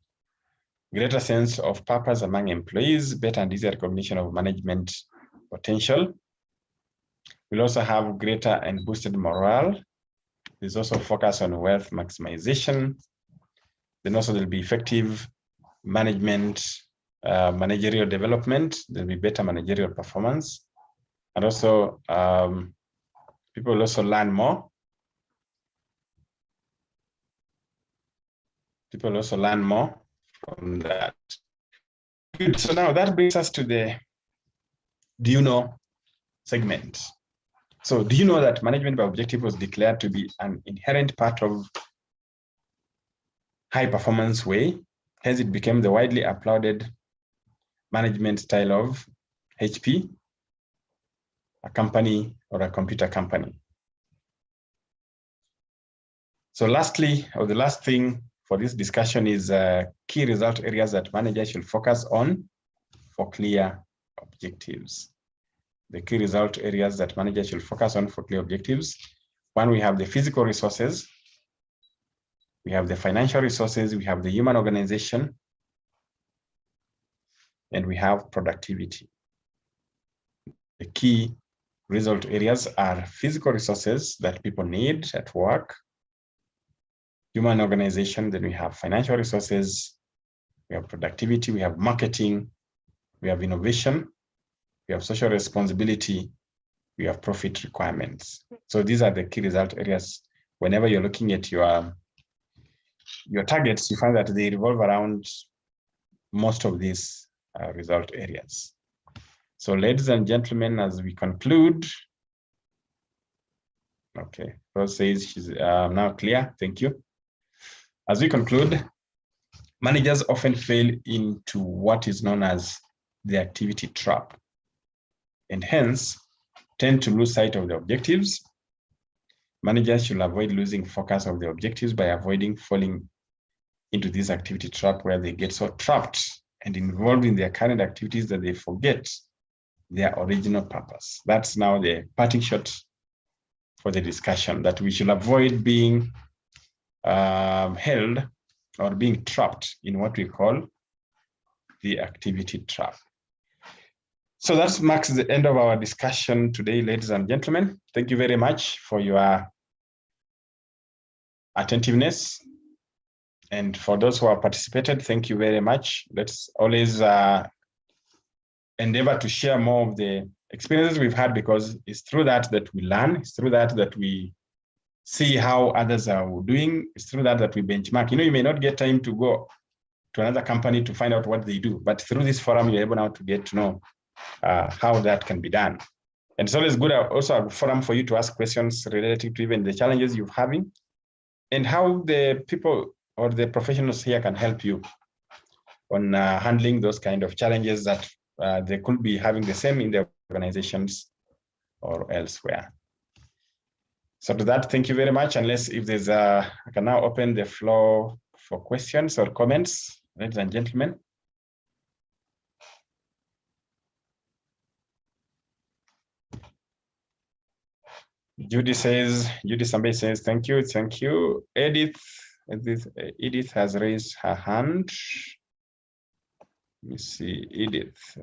greater sense of purpose among employees, better and easier recognition of management potential. We'll also have greater and boosted morale. There's also focus on wealth maximization. Then also there'll be effective management, managerial development. There'll be better managerial performance. And also people will also learn more. People will also learn more from that. Good. So now that brings us to the do you know segment. So do you know that management by objective was declared to be an inherent part of high performance way? Hence it became the widely applauded management style of HP, a company or a computer company. So lastly, or the last thing for this discussion is key result areas that managers should focus on for clear objectives. The key result areas that managers should focus on for clear objectives. One, we have the physical resources, we have the financial resources, we have the human organization, and we have productivity. The key result areas are physical resources that people need at work, human organization, then we have financial resources, we have productivity, we have marketing, we have innovation, we have social responsibility, we have profit requirements. So these are the key result areas. Whenever you're looking at your targets, you find that they revolve around most of these result areas. So ladies and gentlemen, as we conclude, okay, Rose says she's now clear, thank you. As we conclude, managers often fail into what is known as the activity trap, and hence tend to lose sight of the objectives. Managers should avoid losing focus of the objectives by avoiding falling into this activity trap where they get so trapped and involved in their current activities that they forget their original purpose. That's now the parting shot for the discussion, that we should avoid being held or being trapped in what we call the activity trap. So that marks the end of our discussion today, ladies and gentlemen. Thank you very much for your attentiveness. And for those who have participated, thank you very much. Let's always endeavor to share more of the experiences we've had, because it's through that that we learn. It's through that that we see how others are doing. It's through that that we benchmark. You know, you may not get time to go to another company to find out what they do, but through this forum, you're able now to get to know how that can be done. And it's always good also a forum for you to ask questions related to even the challenges you're having and how the people or the professionals here can help you on handling those kind of challenges that they could be having the same in their organizations or elsewhere. So to that, thank you very much. Unless if there's I can now open the floor for questions or comments, ladies and gentlemen. Judy Sambe says, thank you. Edith has raised her hand. Let me see, Edith.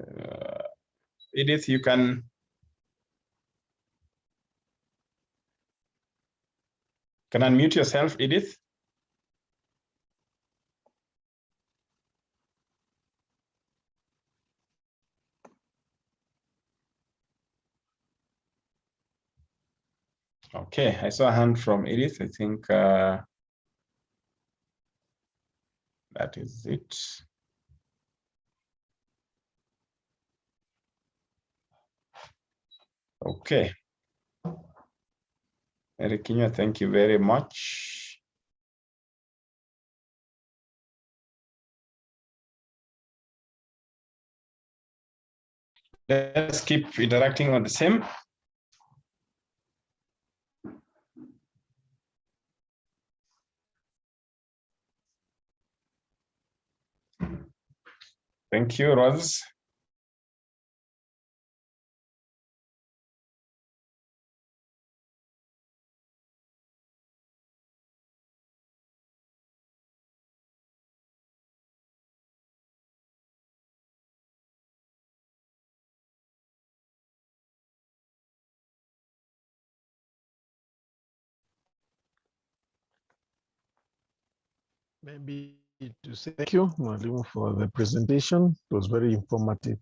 Edith, you can unmute yourself, Edith. Okay, I saw a hand from Edith. I think that is it. Okay. Erikinha, thank you very much. Let's keep interacting on the same. Thank you, Rose. Maybe to say thank you, Mwalimu, for the presentation. It was very informative.